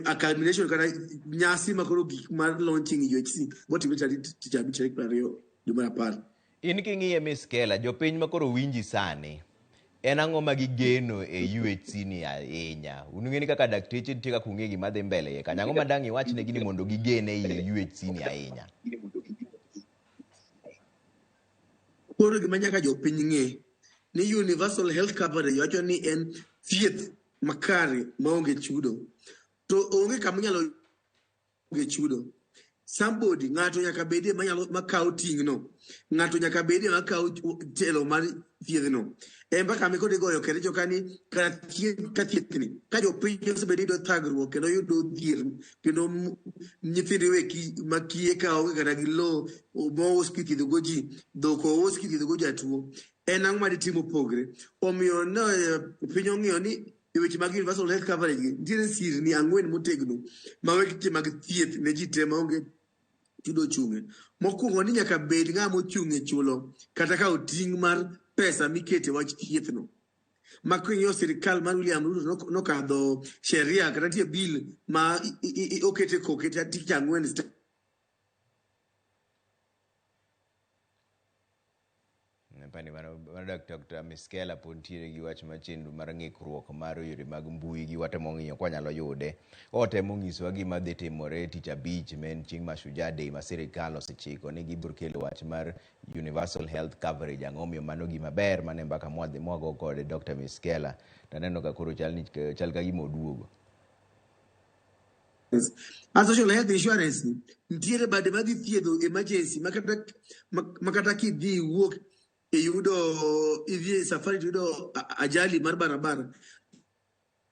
a culmination kata nyasi ma koro gik mar launching UHC motimre tich abich tarik 20 dwe mar 10. In king'iye Miskela, jopiny makoro winji sani, en ang'o ma gigeno e UHC ni ahinya? Unung'e ni kaka dakteche nitie kaka ung'e gima dhi mbele ye kanyo. Ang'o ma dang' iwachnegi ni mondo gigene e UHC ni ahinya? Koro gima nyaka jopiny ng'e ni universal health coverage wacho ni en thieth makare maonge chudo. To onge kama inyalo onge chudo. somebody ng'ato nyaka bede manyalo makao ting no, ng'ato nyaka bede makao telo mar thiedhno. Mpaka mi kode goyo kere jokani kathiethni ka jopiny osebedi do thagruok kendo yudo dhier kendo nyithindo weki makie kao kata gi lo mous kithiedho go ji dhok ous kithiedho go jatuo en ang'o maditimo pogre. Omiyo piny ong'iyo ni e weche mag universal health coverage gi nitiere sirni 4 motegno ma weche mag thieth ne ji te maonge chudo chunge. Mokwongo ni nyaka bed ng'ama ochung'e chulo kata ka oting' mar pesa mikete wach thieth no. Making'iyo sirikal mar William Ruto nokadho sheria kata nitie bill ma okete kokete tich 4 Pani mana Dr. Miskela pontiere gi wach machendu mar ng'ikruok mar yore mag mbui gi watemo ng'iyo kwa nyalo yude. Otemo ng'isowa gima dhi timore tich abich men chieng' Mashujaa Day ma sirikal osechiko ni gibiro kelo wach mar universal health coverage. Ang'omiyo mano gima ber mane mbaka mwago kode Dr. Miskela. Taneno ka koro chal ka gima oduogo. A social health insurance nitiere bade madhi thiedho emergency makata kidhi wuok yudo idhi safari yudo ajali mar barabara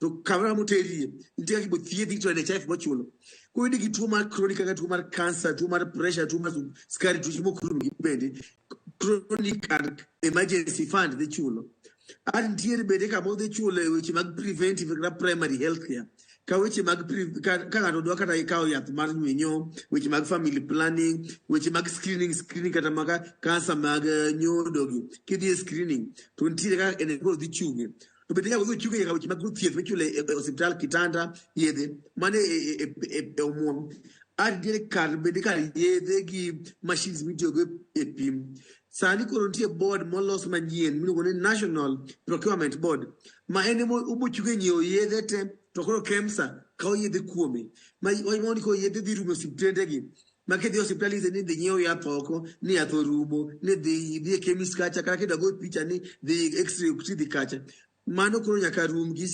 to kamera moterie nitiere kibo thiedhi to NHIF mochulo kuyudi gi tuo mar chronic kaka tuo mar cancer, tuo mar pressure, tuo mar sukari, tuo mokrum gi bende chronic and emergency fund dhi chulo. Nitiere bende kama dhi chulo e weche mag preventive kata primary health care ka weche mag ka ng'ato dwa kata ikawo yath mar nyuenyo, weche mag family planning, weche mag screening kata mag cancer mag nyodo gi kidhi screening to nitiere ka enego dhi chunge. To bende nyaka dhi chunge nyaka weche mag thieth michulo e hospital kitanda yedhe mane e omuom. Nitiere kar bende kar yedhe gi machines mitiyogo e pim. Sani koro nitie board molos manyien miluongo ni National Procurement Board ma en obochunge nyiewo yedhe te to koro KEMSA kao yedhe kuome. Wanyuoni ko yedhe dhi rumo osiptende gi. Ma kidhi osiptal ize ni dhi nyiewo yath oko, ni yath orumo, ni dhi e chemist kacha, kata kidwa go picha ni dhi x-ray okti dhi kacha. Mano koro nyaka rum gi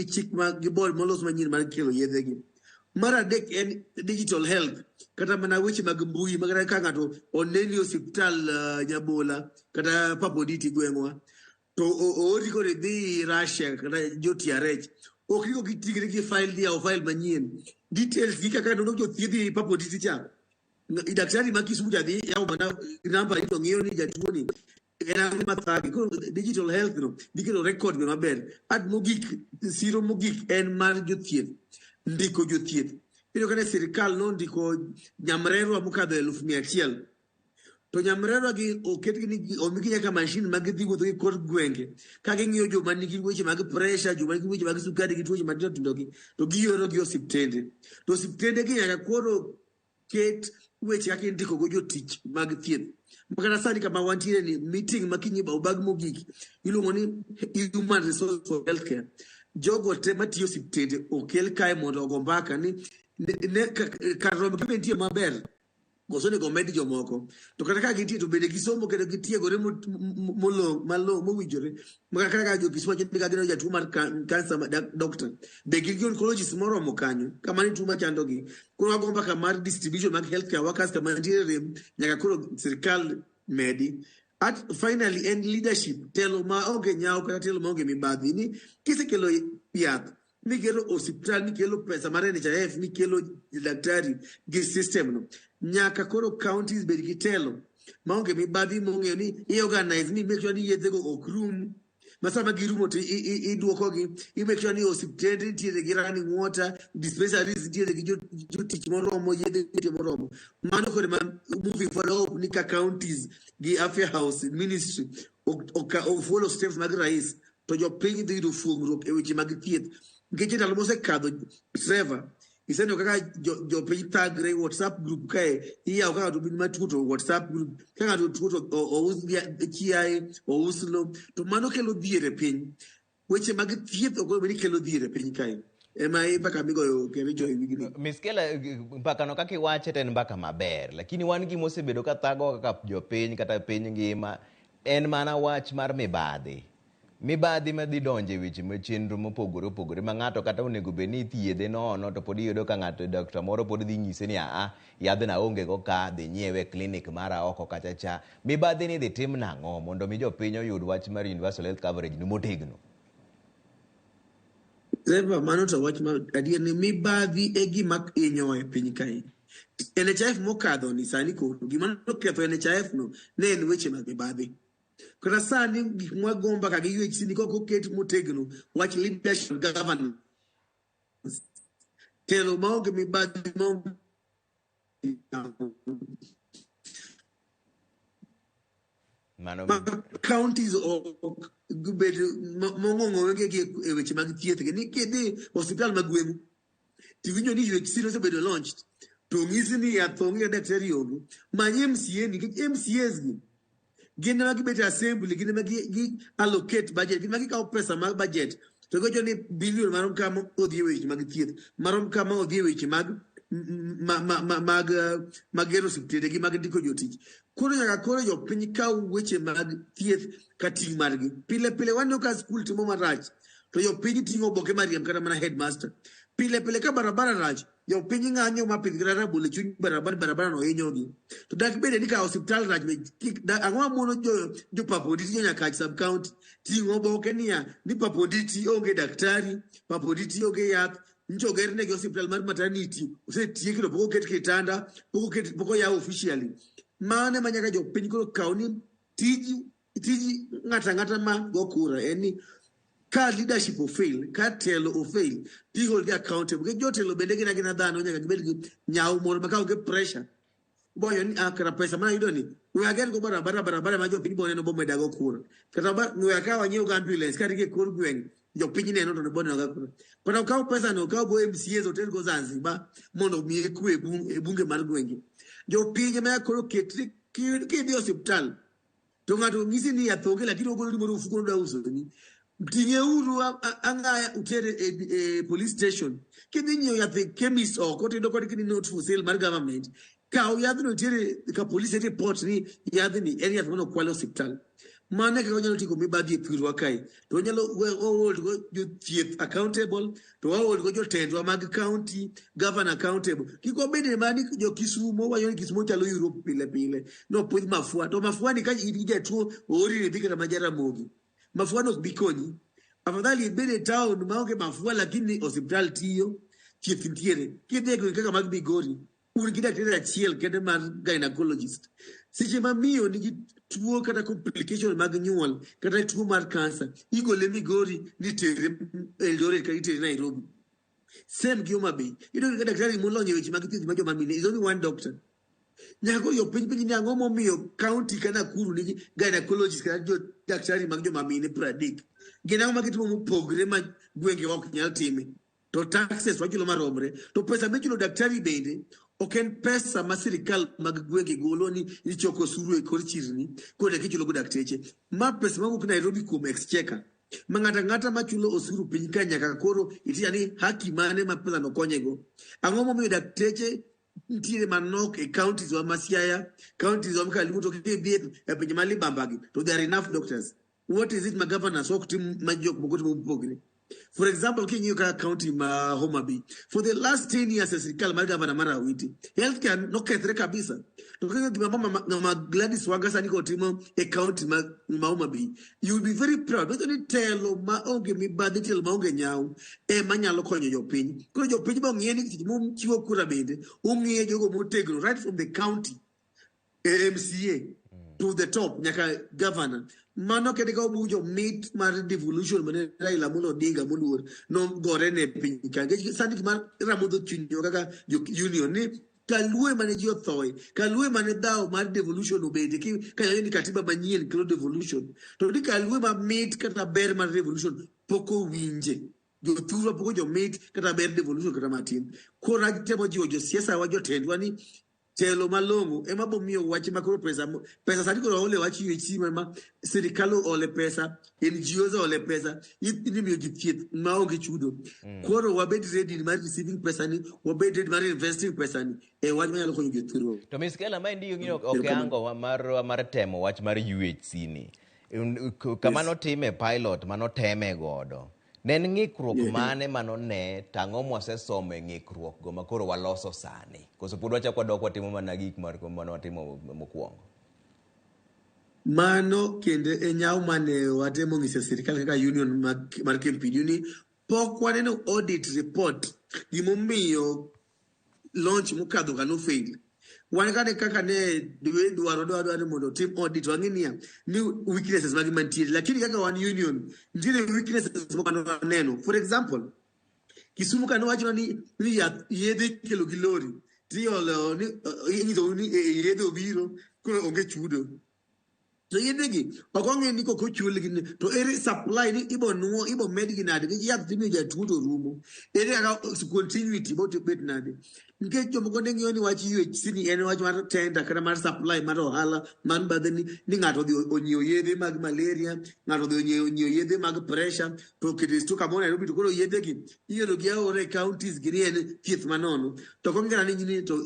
chik gi board molos manyien mar kelo yedhe gi. Mar adek en digital health kata mana weche mag mbui magara ka ng'ato oneni osiptal Nyabola kata Papoditi gweng'wa to oori kore dhi Russia kata jo TRH okrigo gitigre gi file dia o file manyien details gi kaka no jo thiedhi Papoditi cha daktari Kisumu dhi yawo mana namba ito ng'iyo ni jatuo ni era mathagi ko digital health no dikelo record maber mogik siro mogik en mar jothieth ndiko jothieth. Ino kane sirikal no ndiko nyamrerwa mokadho 100,000 to nyamrerwa gi oketgi ni omigi nyaka machine mag dhi wuotho gi kor gwenge ka ging'iyo joma nigi weche mag pressure, joma nigi weche mag sukari gi tuoche matindo tindo gi to gioro gi osiptende. To osiptende gi nyaka koro ket weche kaka indiko go jotich mag thieth. Makata sani kama wantiere ni meeting makinyi bag mogik iluongo ni human resource for healthcare. Jogo te matiyo osiptende okel kae mondo ogo mbaka ni kar romb ka nitie maber koso nego med jomoko to kata ka gitie to bende gisomo kendo gitiegore malo mowinjore kata ka Kisumu ka gino jatuo mar cancer doctor be gi oncologist moromo kanyo kama ni tuo machando gi koro wago mbaka mar distribution mag healthcare workers kama nitiere rem nyaka koro sirikal medi. Finally, and leadership, telo ma onge nyao kata telo ma onge mibadhi ni kisekelo yath mikelo hospital mikelo pesa mar NHIF mikelo daktari gi system no nyaka koro counties bed gi telo ma onge mibadhi mong'eyo ni organize ni make sure ni yedhe go ok rum masama girumo to iduoko gi make sure ni hospitende nitiere gi running water, dispensaries nitiere gi jotich moromo, yedhe nitiere moromo. Mano kore ma moving forward ni ka counties gi afya house ministry o follow steps mag rais to jopiny dhi yudo fuong'ruok e weche mag thieth nikech ndalo mosekadho Trevor iseno kaka jopiny thagre WhatsApp group kae iyawo kaka to bin matuo to WhatsApp group kaka to tuo to ous chiaye ous lo to mano kelo dhier e piny. Weche mag thieth ok obedo ni kelo dhier e piny kae ema mpaka migoyo kericho e wigni. Miskela mpaka no kaka iwache ten mpaka maber lakini wan gima osebedo ka thago kaka jopiny kata piny ngima en mana wach mar mibadhi. mibadhi madhi donje weche machenro mopogore opogore ma ng'ato kata onego bed ni thiedhe nono to pod iyudo ka ng'ato dokta moro pod dhi nyise ni yadhna onge go ka dhi nyiewe klinik mara oko kacha cha. Mibadhi ni dhi tim nang'o mondo mi jopiny oyud wach mar universal health coverage no motegno? Reba mano to wach mar adier ni mibadhi e gima inyo e piny kae. NHIF mokadho ni sani koro gima noketho NHIF no ne en weche mag mibadhi. Kata sani gik mwagomba ka gi UHC ni koko ket motegno wach leadership governance. Telo maonge mibadhi maonge counties o gubed mongongo wege e weche mag thieth ni kidhi hospital magweng tiwinjo ni UHC no sebedo launched to ng'isi ni yathongi daktari onge manye MCA ni MCAs gi gin ma gibet assembly gin ma gi allocate budget gin ma gikawo pesa mag budget to gojo ni billion marom kama odhi e weche mag thieth marom kama odhi e weche mag magero osiptende gi mag ndiko jotich. Koro nyaka koro jopiny kaw weche mag thieth ka ting' margi. Pile pile waneno ka skul timo marach to jopiny ting'o oboke mariam kata mana headmaster. Pile pile ka barabara rach jopiny ng'anyo mapidh gi rabolo chuny barabara no hinyogi. To dak bede ni ka hospital rach ang'o mono jo Paponditi nyaka sub county ting'o oboke niya ni Paponditi onge daktari, Paponditi onge yath. Ncho gerne gi hospital mar maternity osetieki to poko ket kitanda poko yaw officially. Mane manyaka jopiny koro kaw ni tiji ng'ata ma go kura en ni ka leadership o fail, ka telo o fail, ti hold accountable. Ke jotelo bende gina dhano nyaka gibed gi nyaw moro makaw ge pressure. Boyo ni akara pesa mana yudo ni we again go barabara ma jopiny bone no bomeda go kura. Kata ba we akawa nyiew ambulance ka dige kor gweng jopiny neno to bone ga kura. Kata kaw pesa no kaw bo MCAs hotel go Zanzibar mondo mi ekwe e bunge mar gwenge. Jopiny ma koro ketri kidhi hospital to ng'ato ng'isi ni yathonge lakini ogolo ni moro ufuko da uso ni tinge uru angaya utere police station kidhi nyiewo yath chemist oko to kod kini note for sale mar government kaw yadhno utere ka police report ni yadhni en yath mono kwalo hospital. Mane ka onyalo tiko mibadhi e pirwa kae to onyalo hold go thieth accountable to hold go jotendwa mag county governor accountable. Kiko bede mani jo Kisumo wayo ni Kisumo chalo Europe pile no puonj mafua to mafua ni ka idija tuo ori ni dhikata majara mogi mafua no bikonyi afadhali bede town maonge mafua lakini hospital tiyo thieth ntiere kidhego kaka mag Migori uri daktari achiel kende mar gynecologist seche mamiyo nigi tuo kata complication mag nyuol kata tuo mar cancer igole Migori ni tere Eldoret ka itere Nairobi. Same gi Homa Bay ido ka daktari molonyo weche mag thieth mag joma mine is only one doctor. Nyako yo piny ni ang'o momiyo county kana Nakuru nigi gynecologist kata jo daktari mag joma mine 30 gin ang'o magitimo mopogre ma gwenge ok nyal time to taxes wachulo maromre to pesa michulo daktari bende ok en pesa ma sirikal mag gwenge golo ni ichoko osuru e kor chirni kod kichulo go dakteche ma pesa mawuok Nairobi kuom exchequer ma ng'ata machulo osuru piny ka nyaka koro itiya ni haki mane ma pesa no konyego. Ang'o momiyo dakteche ntiere manok e counties wa Masiaya counties wa Kalimu to kibie e piny ma Libamba gi to there are enough doctors. What is it ma governors ok tim ma jok moko timo pogre? For example, Kenya County ma Homa Bay. For the last 10 years, as Rikal Margavana Marawiti, healthcare no ketre kabisa. To Mama Gladys Wagasani Kotimo, a county ma Homa Bay. You will be very proud. Don't only tell ma onge mi badi tell ma onge nyao e manyalo konyo jopiny. Ko jopiny ba ng'eni mum chiwo kura bende, ong'e jogo motegno right from the county MCA to the top nyaka governor. Mano kede ka obujo meet mar devolution mane Raila Amolo Odinga moluor no gore ne piny kange sandi mar ramodho chunyo kaka union ni kalue mane ji othoe kalue mane dhao mar devolution obede ka yayo ni katiba manyien kelo devolution to di kalue ma meet kata ber mar devolution poko winje jo thuro poko jo meet kata ber devolution kata matin kora temo jiwo jo siasa wa jotendwa ni telo malongo ema bomiyo wach makoro pesa sani koro ole wach UHC ma sirikalo ole pesa NGOs ole pesa imiyo ji thieth maonge chudo koro wabed ready mar receiving pesa ni wabed ready mar investing pesa ni e wach manyalo konyo jothuro. To miskela ma ndiyo ng'ino ok ango mar temo wach mar UHC ni Kamano time pilot mano teme godo. Nen ng'ikruok mane manone tang'o mwasesome ng'ikruok go makoro waloso sani. Koso pod wachako wadok watimo mana gik mano watimo mokwongo. Mano kende enyaw mane watemo ng'ise sirikal kaka union mar KMPDU ni pok waneno audit report gimomiyo launch mokadho kano fail. Wan kane kaka ne dwaro mondo tim audit wang'ini ni weaknesses magi mantiere, lakini kaka wan union nitiere weaknesses mokano neno. For example, Kisumu kano wacho ni yedhe kelo gi lori tiolo ni inyiso ni yedhe obiro koro onge chudo. So yedhegi okong'e ni koko chulgi to ere supply ni ibo med gi nade gi yath timi jatuo to rumo. Ere kaka continuity bot bet nade. Nikech jomoko ne ng'iyo ni wach UHC ni en wach mar tender kata mar supply mar ohala man badhe ni ng'ato odhi onyiewo yedhe mag malaria, ng'ato odhi onyiewo yedhe mag pressure to keto sto kamo Nairobi to koro yedhegi iyudo gi aore counties gi en thieth manono. To kong'era ni to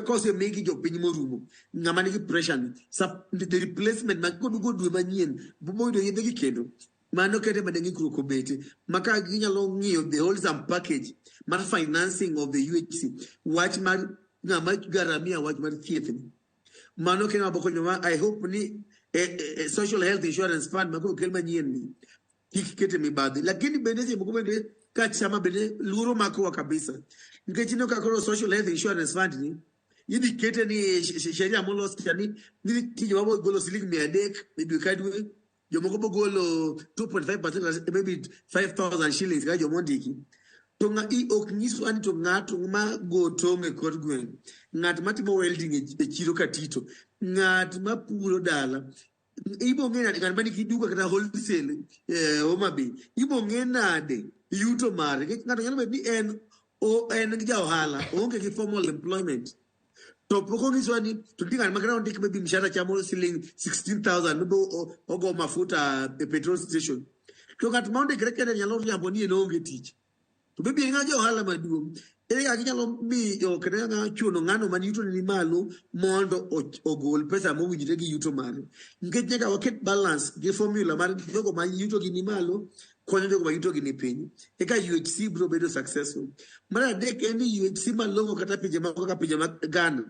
kose migi jopiny morumo ng'ama nigi pressure ni the replacement mag kodugo dwe manyien boyudo yedhegi kendo. Mano kete mane ng'ikruok obete maka ginyalo ng'iyo the wholesome package mar financing of the UHC wach mar ng'ama garamia wach mar thieth ni. Mano kene maboko nyoma I hope ni social health insurance fund mako kel manyien ni kik kete mibadhi, lakini bende moko bende kachama bende luro mako kabisa. Nikech ino kakoro social health insurance fund ni yidi kete ni sheria molos tani ni tije wabo golo siling 300 dwe ka dwe, jomoko bo golo 2.5% maybe 5,000 shillings ka jomondiki. To ok nyiso ani to ng'ato ma go tonge kod gweng, ng'at matimo welding e chiro katito, ng'at ma puro dala ibo ng'e nade, ng'at manigi duka kata wholesale Homa Bay ibo ng'e nade yuto mare. Ng'ato nyalo bet ni en gi ja ohala onge gi formal employment to poko ngiso ni to tinga magana ondik maybe mshahara chamo siling 16,000 maybe ogo mafuta petrol station. To ng'at ma ondik rekene nyalo riambo ni onge tich. To maybe ng'a jo ohala maduong' ere ga nyalo miyo kata ng'a chuno ng'ano man yuto ni malo mondo ogol pesa mowinjore gi yuto mare. Nikech nyaka waket balance gi formula mar jogo ma yuto gi ni malo konyo jogo ma yuto gi ni piny eka UHC bro bedo successful. Mar adek en ni UHC malong'o kata pinje moko kaka pinje mag Ghana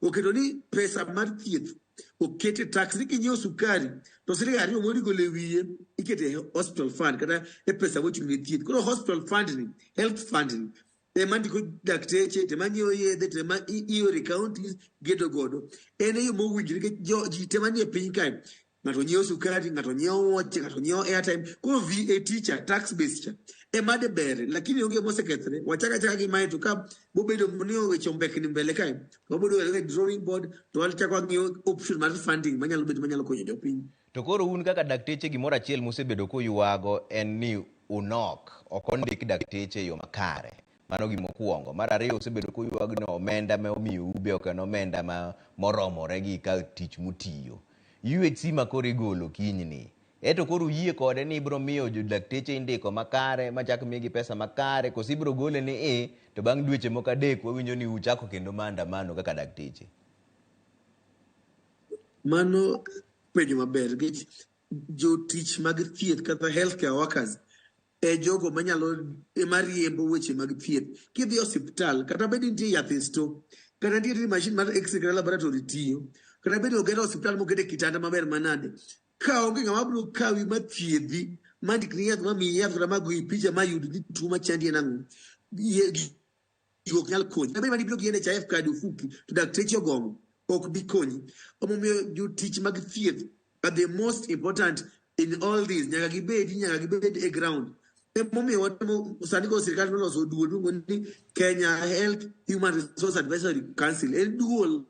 oketo ni pesa mar thieth okete tax ni kinyiewo sukari to siling 2 mori gole wiye ikete hospital fund kata pesa mochung' ne thieth. Koro hospital fund ni health fund ni mandiko dakteche temanyiewo yedhe tema iore counties gedo godo en yo mowinjore nikech ji temanie piny kae ng'ato nyiewo sukari, ng'ato nyiewo wuoche, ng'ato nyiewo airtime. Koro VAT cha tax base cha emade bere, lakini onge mosekethre wachaka gi mae to ka bobedo ni weche mbekni mbele kae wabodo e drawing board to wachako ng'iyo option mar funding manyalo konyo jopiny. To koro un kaka dakteche gimoro achiel mosebedo kuywago en ni ok ondik dakteche yo makare. Mano gimokwongo. Mar ariyo osebedo kuywago ni omenda ma omiyo ube ok en omenda moromore gi ka tich mutiyo. UHC makoro igolo kinyni eto koro yie kode ni ibro miyo dakteche indiko makare machak migi pesa makare kosi ibro gole ni to bang' dweche moko adek wawinjo ni uchako kendo maandamano kaka dakteche. Mano penjo maber nikech jotich mag thieth kata healthcare workers jogo manyalo mariembo weche mag thieth. Kidhi hospital kata bed nitie yath e sto kata nitie machine mar x-ray kata laboratory tiyo kata bed ogero hospital mokete kitanda maber manade ka onge ng'ama biro kawi mathiedhi mandikni yath mamiyi yath kata magoyi picha mayud ni tuo machandi en ang'o ok nyal konyi. Kata bed mani biro gi NHIF kadi ofuki to dakteche ogomo ok bi konyi. Omomiyo jotich mag thieth are the most important in all this. Nyaka gibed e ground. Emomiyo watemo sani ko sirikal noloso duol miluongo ni Kenya Health Human Resource Advisory Council. En duol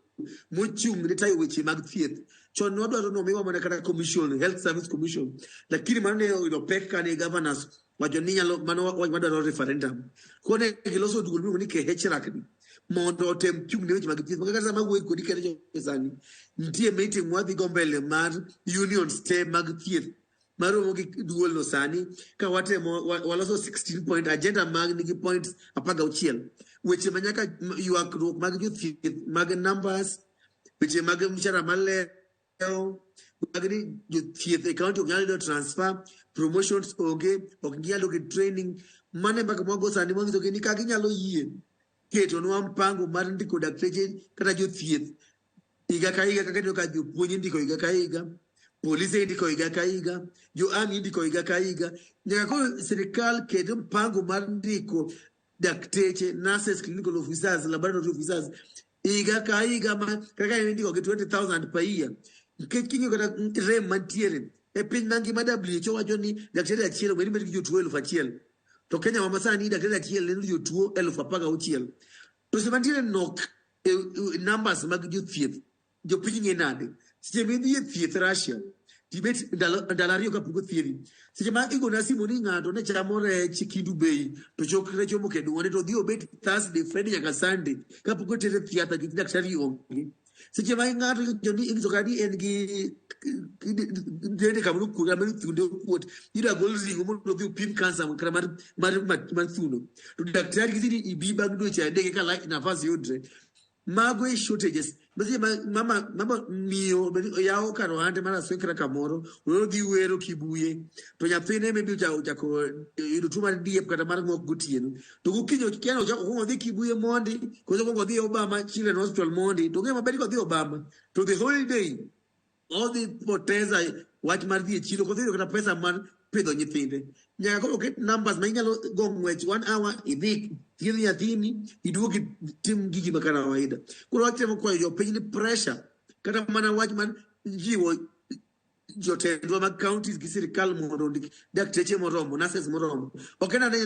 mochung' ne tayo weche mag thieth. Chon wadwaro nomiwa mana kata commission, health service commission, lakini mano ne oyudo pek kane governors wacho ni nyalo mano wach madwaro referendum. Kone giloso duol miluongo ni KHRAC ni mondo otem chung' ne weche mag thieth. Kaka sama wuoyi kodi kere sani nitie meeting mwadhi go mbele mar union state mag thieth maromo gi duol no sani ka watemo waloso 16 point agenda mag nigi points 16 weche manyaka ywakruok mag jothieth mag numbers, weche mag mshahara maler, magni thieth county nyalo transfer promotions oge nyalo get training mane mpaka mwago sani mwangizo ke ni kaki nyalo yie keto nwa mpango mar ndiko dakteche kata jothieth iga ka iga kaka ka jopuonj ndiko iga ka iga polisi ndiko iga ka iga jo army ndiko iga ka iga nyaka ko serikal keto mpango mar ndiko dakteche nurses clinical officers laboratory officers iga ka iga ma kaka ndiko ke 20,000 per year kinyo kata rem mantiere e piny mangima WHO wacho ni daktari achiel weni bet gi jotuo 1,000 to Kenya mama sani daktari achiel ne jotuo 16,000 to se mantiere nok numbers mag jothieth jopiny ng'e nade seche midhi thieth Russia tibet dalariyo ka pugo thieri seche ma igona simu ni ng'ato ne chamo rech Kindu Bay to chokre chomo kedwone to dhi obet Thursday Friday nyaka Sunday ka pugo tere thiatha gi daktari onge seche ma ng'ato joni ing'iso kadi en gi dende kamano kura mar thundo kuot ida gol ringo mondo dhi pim cancer kara mar thuno to daktari gidhi ibi bag dweche adek ka nafas yudre mago e shortages basi mama miyo yawo karo hande mara swekra kamoro wo dhi wero Kibuye to nyathine me biucha ko yudo tuo mar diep kata mar ng'ok gotieno to gokinyo kiano ko dhi Kibuye mondi ko dhi Obama Children's Hospital mondi to ng'ema bedi ko dhi Obama to the whole day all the poteza wach mar dhi chiro ko dhi kata pesa mar pidho nyithinde nyaka ko ket numbers ma inyalo go ng'wech 1 hour idhi thiedhi nyathini iduogi tim gigi ma kawaida koro watemo kwa jo piny ni pressure kata mana wach man jiwo jotendwa mag counties gi sirikal mondo ndik dakteche moromo nurses moromo ok en ane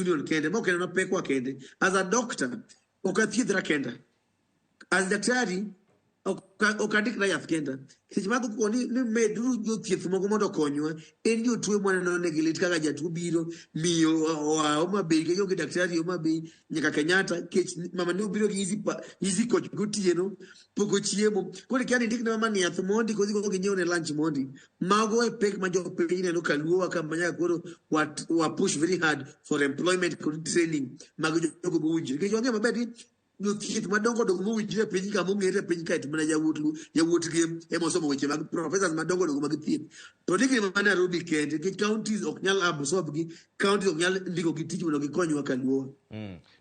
union kende ma ok en pekwa kende as a doctor ok athiedhra kenda as daktari ok andikra yath kenda seche mago koni ni medru jothieth moko mondo okonywa en jotuo mwaneno ne gilit kaka jatuo biro miyo Homa Bay ke onge daktari Homa Bay nyaka Kenyatta kech mama ne obiro gi easy coach gotieno poko chiemo koni kiani ndikna mama ni yath mondi ko dhi nyiewo ne lunch mondi mago e pek ma jopiny neno kaluowa kama nyaka koro wa push very hard for employment training mag jogo mowinjore kech onge maber ni jothieth madongo dongo mowinjore piny ka mong'ere piny ka mana yawuot gi emosomo weche mag professors madongo dongo mag thieth to ndiki ma Nairobi kende ki counties ok nyal absorb gi counties ok nyal ndiko gi tich mondo gikonywa kaluowa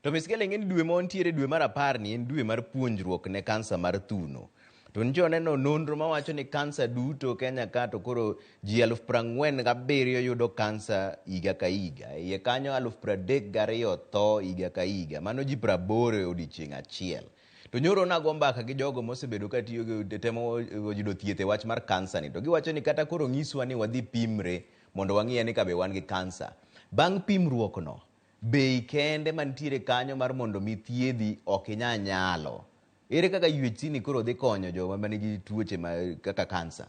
to miskele ng'eni dwe ma wantiere dwe mar 10 ni en dwe mar puonjruok ne kansa mar thuno to nicho neno nonro mawacho ni kansa duto Kenya ka to koro ji 47,000 yudo kansa higa ka higa iye kanyo 32,000 tho higa ka higa mano ji 80 odiochieng' achiel to nyoro nago mbaka gi jogo mosebedo ka tiyo gi temo yudo thieth e wach mar kansa ni to giwacho ni kata koro ng'iswa ni wadhi pimre mondo wang'e ni kabe wan gi kansa bang' pimruok no bei kende mantiere kanyo mar mondo mi thiedhi ok nyalo ere kaka UHC ni koro dhi konyo joma manigi tuoche kaka kansa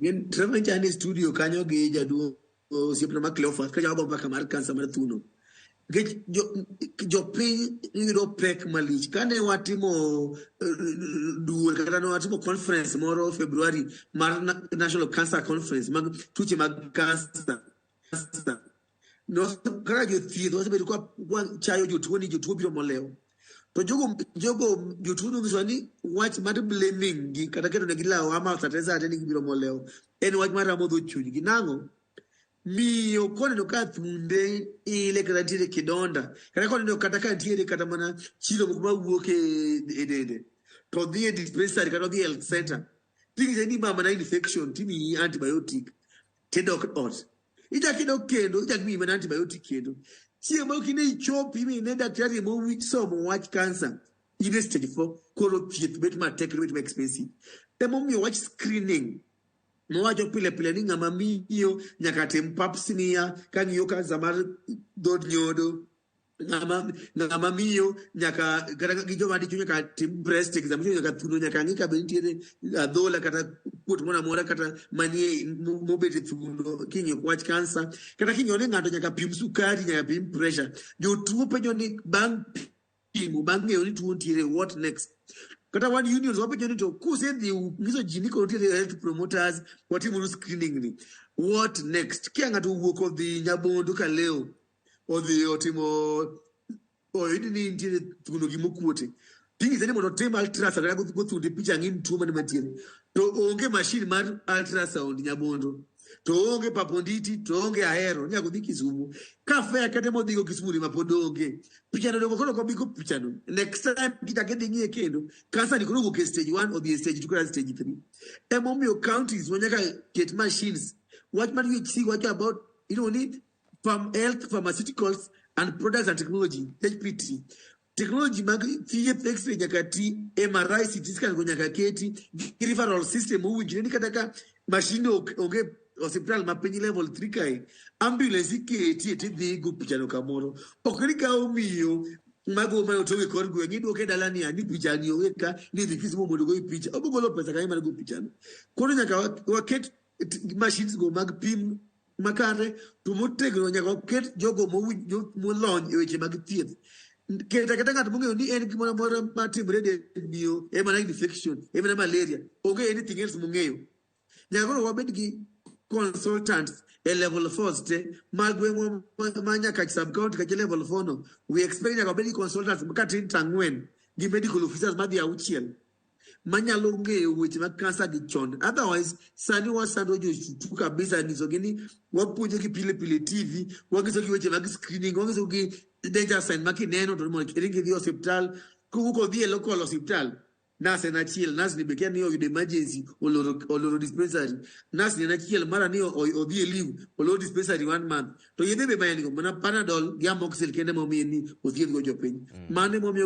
gen Trevor Chani studio kanyo gi jaduo osiepna ma Cleophas ka jago mbaka mar kansa mar thuno ge jo piny yudo pek malich kane watimo duol kata ne watimo conference moro February mar National Cancer Conference mag tuoche mag kansa no kaka jothieth wasebedo kwa chayo jotuo ni jotuo biro molewo to jogo jotuo nyiso ni wach mar blaming gi kata keto ne gilawo ama satesa ate ni gibiro molewo en wach mar ramodho chuny gi nang'o miyo koneno ka thunde ile kata ntiere kidonda kata koneno kata ka ntiere kata mana chilo moko mawuok e dende to dhi e dispensary kata dhi e health center ting'ise ni mama na infection timiyi antibiotic tidok ot idok kendo miyi mana antibiotic kendo chiemo kine ichopi mine daktari somo wach kansa ine stage 4 koro thieth bet matek bet ma expensive emomiyo wach screening nowacho pile ni ng'ama miyo nyaka tim pap smear ka ng'iyo kansa mar dhod nyodo ng'ama miyo nyaka kata gi joma dichuo nyaka tim breast examination nyaka thuno nyaka ng'i ka be nitiere adhola kata kuot moro amora kata manie mobet e thuno king'iyo wach kansa kata king'iyo ni ng'ato nyaka pim sukari nyaka pim pressure jotuo penjo ni bang' ng'eyo ni tuo nitiere what next kata wan unions wapenjo ni to kusedhi nyiso ji ni koro nitiere health promoters watimo screening ni what next kia ng'ato wuok odhi Nyabondo ka leo odhi otimo oyudi ni nitiere thuno gi mokuote Things any mono tem ultrasound go through the picture in two many material. To onge machine mar ultrasound nyabondo. To onge paponditi, to onge aero, nyago di Kisumu. Cafe akatemo digo Kisumu ni mapodonge. Pichano dogo kono biko pichano. Next time kita kete ngie kendo. Cancer ni kuno ke stage 1 or the stage 2 or stage 3. Emomio counties wanyaka get machines. What man you see what about need health pharmaceuticals and products and technology HPT. Technology mag TF X-ray nyakati MRI CT scan nyakaketi referral system uwinjini kataka machine oge hospital mapenyi level 3 kai ambulance keti eti go pichano kamoro okrika omiyo mago mayo towe korgo ngido ke dalani ani pichani oweka ni dikisimo modo go picha obogolo pesa kai mar go pichano kono nyaka waket machines go mag pim makare to motegro nyaka ket jogo mo lony e weche mag thieth keta ngat mongeyo ni en gimoro moro matimre de bio e mana infection e mana malaria onge anything else mongeyo nyaka wabed gi consultants a level 4 te magwe manya ka sub county ka level 4 no we expect nyaka wabed gi consultants makatin tangwen gi medical officers madhi auchiel manyalo ngeyo weche mag cancer gi chon. Otherwise sani wasando jo chutu kabisa nizo gini wapunjo ki pile TV wagiso ki weche mag screening wagiso ki danger sign makineno to mo ringi di hospital kuko di local hospital nase na chiel nase ni bekia ni o emergency oloro dispensary nase ni na chiel mara ni o di leave oloro dispensary 1 month to yede be bayani ko mana panadol gi amoxicillin kende mo mi ni o di go jopin mane mo mi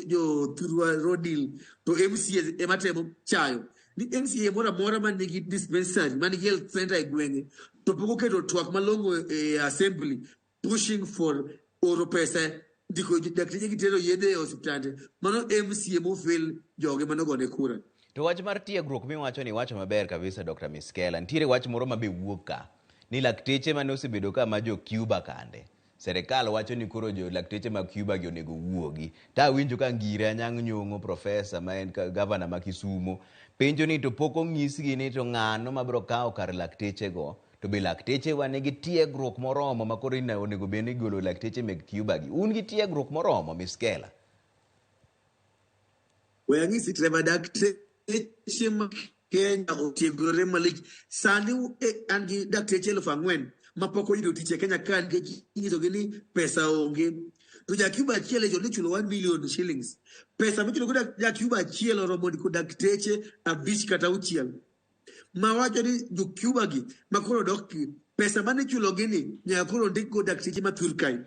jo turwa rodil to MCA e matemo chayo ni MCA mora man ni dispensary man health center e gwenge to poko keto twak malongo assembly pushing for oropesa diko daktari gitero yede hospitali mano MCA mo fail joge mano gone kura. To wach mar tiegruok miwacho ni wacho maber kabisa Dr. Miskela. Ntiere wach moro mabe wuok ka ni lakteche mane osebedo ka ma jo Cuba kande. Serikal wacho ni koro jo lakteche ma Cuba gi onego wuogi. Ta winjo ka Ngire Anyang' Nyong'o profesa ma en governor ma Kisumo penjo ni to pok onyisgi ni to ng'ano mabro kawo kar lakteche go. To be lakteche wane gi tiegruok moromo makoro onego beni golo lakteche meg Cuba gi. Un gi tiegruok moromo Miskela. We angisi treva dakteche ma Kenya otiegore malik sani angi dakteche 4,000 mapoko yido tiche Kenya kan ke ngiso gini pesa onge. To ja Cuba chiele jo ni chulo 1 million shillings. Pesa michulo kuda ja Cuba chiele oromo di dakteche abich kata uchiel. Mawacho ni jo Cuba gi makoro dokki pesa mane chulo gini nyakoro ndiko dakteche ma Turkai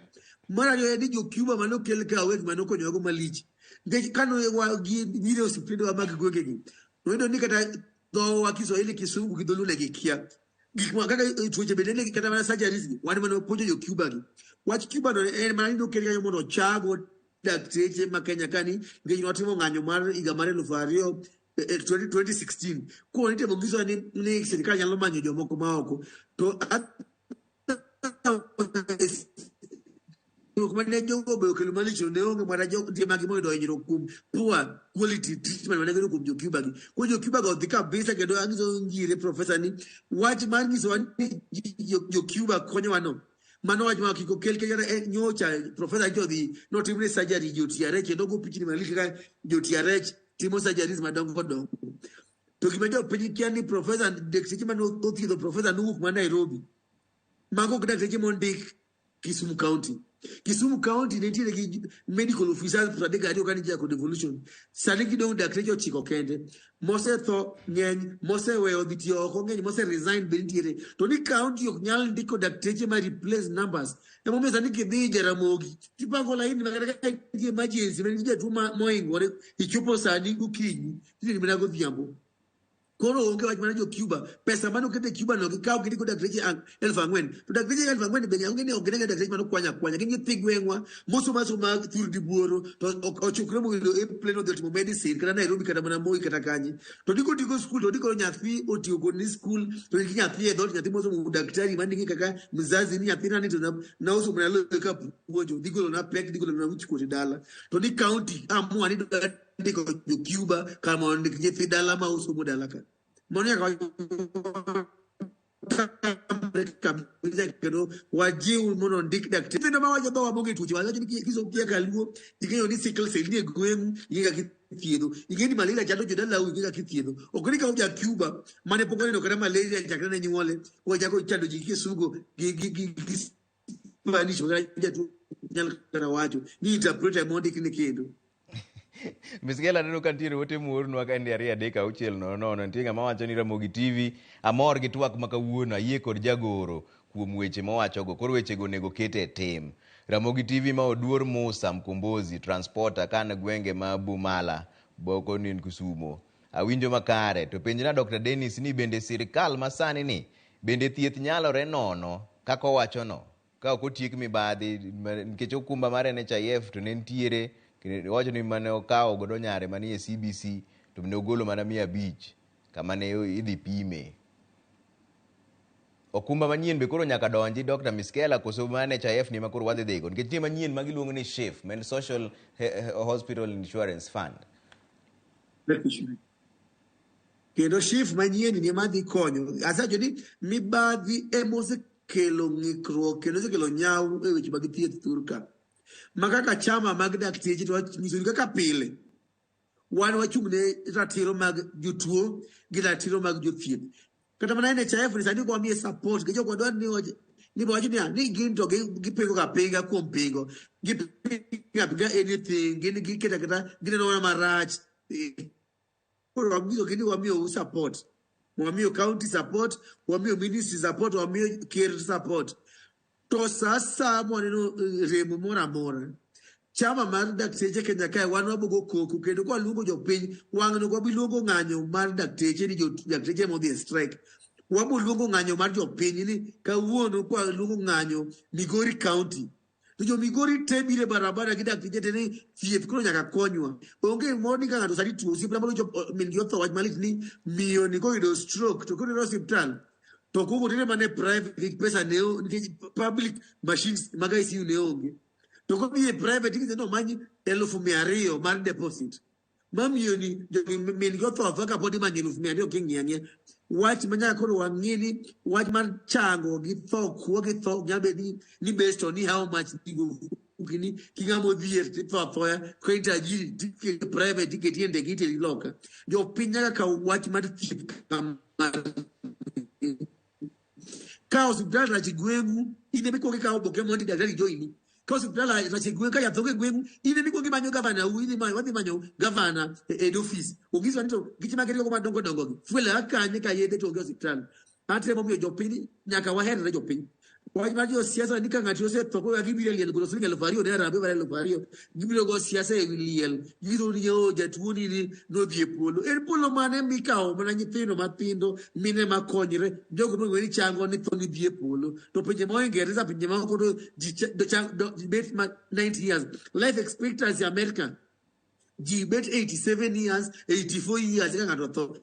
mara yo ni jo Cuba mano kel ka weg mano konyo go malich de kano wa gi video hospital wa mag goge gi no ni kata do wa Kiswahili Kizungu kidolu le gikia gikma kaka tuoche bedene kata mana surgeries wani mano ponjo jo Cuba gi wach Cuba no en mano no kel ka yo mono chago dakteche ma Kenya kani ngi notimo ng'anyo mar iga mare 2016 ko nite mongiso ni serikali nyalo manyo jomoko maoko to kumane jogo be okelo malicho ne onge mara jogo tie magi modo nyiro kum poor quality treatment mane gero kum jo Cuba gi ko jo Cuba go dhika bisa kendo angiso Ngire professor ni wach mar ngiso jo Cuba konyo wano mano wach ma kiko kel ke nyocha professor jodi no timne surgery jo TRH kendo go pichini malika jo TRH timo surgeries madongo dongo to kimejo penyikia ni professor Dexter mano othiedho professor nuuk ma Nairobi mago Dexter mondik Kisumu County nitiere gi medical officers pradega adio kani jako devolution sani kidong Dexter chiko kende mose tho ngeny mose weyo dhitio oko ngeny mose resign bentiere to ni county ok nyal ndiko Dexter ma replace numbers emo mesa ni kidhi Jaramogi tipango laini makataka emergency meni jatuma moingore ichopo sani gukinyi tini mina godhiambo koro onge wach mana jo Cuba pesa mano kete Cuba no gikaw kiti ko Dexter 4,000 to Dexter 4,000 benga onge ni ogene Dexter mano kwanya gini pigwengwa moso ma thurdi buoro to ochukre mo e pleno de medicine kana Nairobi kana mana Moi kata kanyi to diko school to diko nyathi otio go ni school to nyathi e dot nyathi moso mu daktari mandi kaka mzazi ni nyathi nani to na oso mna lo ka puonjo diko na pek diko na uchiko dala to ni county amu ani diko jo Cuba kama nyathi dala ma oso mu dala ka Monia kendo wajiw mondo ndik dakteche ma wacho dho wamoge tuoche wacho ni kiso pia kaluo ing'eyo ni sickle cell ni gweng ing'e kaka ithiedho ing'e ni malaria chando jodalau ing'e kaka ithiedho ok ni ka ja Cuba mane pok oneno kata malaria chakre ne nyuole wachako chando ji kisugo gi Spanish nyalo kata wacho ni interpreter mondik ni kendo Miskela neno ka ntiere ote muornwa ka ndi 2:6 nitie ng'ama wacho ni Ramogi TV amor gi twak ma kawuono ayie kod jagoro kuom weche mowachogo koro wechego onego kete tim. Ramogi TV ma oduor Musa Mkombozi transporter kan gwenge ma Bumala boko nin Kusumo awinjo makare to penjna Dr. Dennis ni bende sirikal masani ni bende thieth nyalore nono kaka owachono ka ok otiek mibadhi nikech okumba mar NHIF to ne ntiere wacho ni mane okawo godo nyare manie CBC to ne ogolo mana 500 kama ne idhi pime. Okumba manyien be koro nyaka donji Dr. Miskela koso mane NHIF ni makoro wadhi dhigo nikech tie manyien ma giluongo ni SHIF men Social Hospital Insurance Fund. Kendo SHIF manyien ni madhi konyo asacho ni mibadhi emose kelo ng'ikruok kendo sekelo nyaw e weche mag thieth thurka makaka chama mag dakteche to nyiso ni kaka pile wan wachung' ne ratiro mag jotuo gi ratiro mag jothieth kata mana NHIF ni sani ko miye support ke joko dwar ni wacho ni gin to gipingo ka pinga kuom pingo gipinga anything gin giketa gineno marach koro wamiyo gini wamiyo support wamiyo county support wamiyo ministry support wamiyo care support to sasa mwaneno remo mora mora chama mar dakteche Kenya kae wan wabogo koko kendo kwa luongo jopiny wang'no kwa biluongo ng'anyo mar dakteche ni dakteche modhi strike wabo luongo ng'anyo mar jopiny ni kawuono kwa luongo ng'anyo Migori County to jo Migori te bire barabara gi dakteche te ni thieth koro nyaka konywa onge moni ka ng'ato sani tuo osiptal malo min gi otho wach malit ni miyo ni koyudo stroke to koro hospital to kugo tene mane private pesa neo public machines maga ICU neonge to ko biye private kize no manyi 200,000 mar deposit mamiyo ni min gotho faka podi manyi 200,000 king'iyanie wach manya koro wang'ini wach mar chango gi tho kuo gi tho nyabe ni based on how much digo kini kingamo dhier thoya ko interji private ticket yende gite loka jo pinya ka wach mar ka hospital la chigwengu ine biko ka oboke mondi daktari joini ka hospital la chigwengu ka yathoke gwengu ine biko gimanyo gavana uini manyo wadhi manyo gavana head office ogiswa nito gichima kero ko madongo dongo fuela akanye ka yede to hospital atre mo jopiny nyaka waherre jopiny wach mar jo siasa ni ka ng'ato osethoko gibiro liel golo siling 2,000 ne arabe bare 2,000 gibiro go siasa e liel gibiro nyo jatuo ni no dhie polo en polo mane mikawo mana nyithindo mathindo mine makonyre jogo mo weri chango ni thoni dhie polo to pinje mo Ingereza pinje ma kodo ji bet 90 years life expectancy America ji bet 87 years 84 years ka ng'ato tho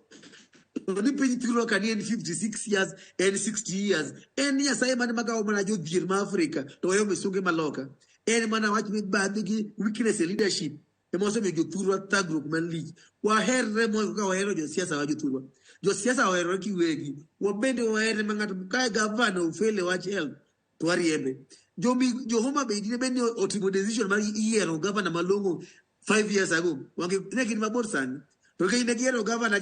ni piny thuro ka ni en 56 years and 60 years en nyasaye mane magawo mana jodhier ma Afrika to weyo misunge maloka en mana wach mibadhi gi weakness e leadership emosemiyo jothurwa thagruok malich waherre moyo kaka wahero josiasa wa josiasa wahero kiwegi wabende waherre ma ng'ato ka gavana ofele wach health to wariembe jo Homa Bay dine bende otimo decision mar yiero gavana malong'o 5 years ago wange ne gin mabor sani because in a year of governor,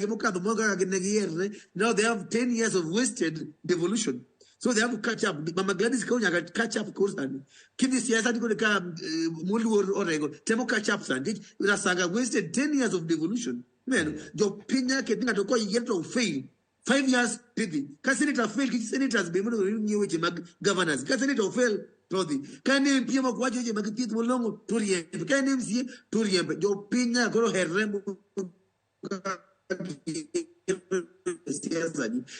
now they have 10 years of wasted devolution. So they have to catch up. Mama Gladys Kanya catch up course and keep this year going to come Mulu or Orego. Temo catch up Sandy. Rasaga wasted 10 years of devolution. Man, your pina getting at a call you to fail. 5 years, Senator fail, senators be new which governors. Senator fail. Can name Pima Quajo Magati Molongo, Turian, can name see Turian, your pina go her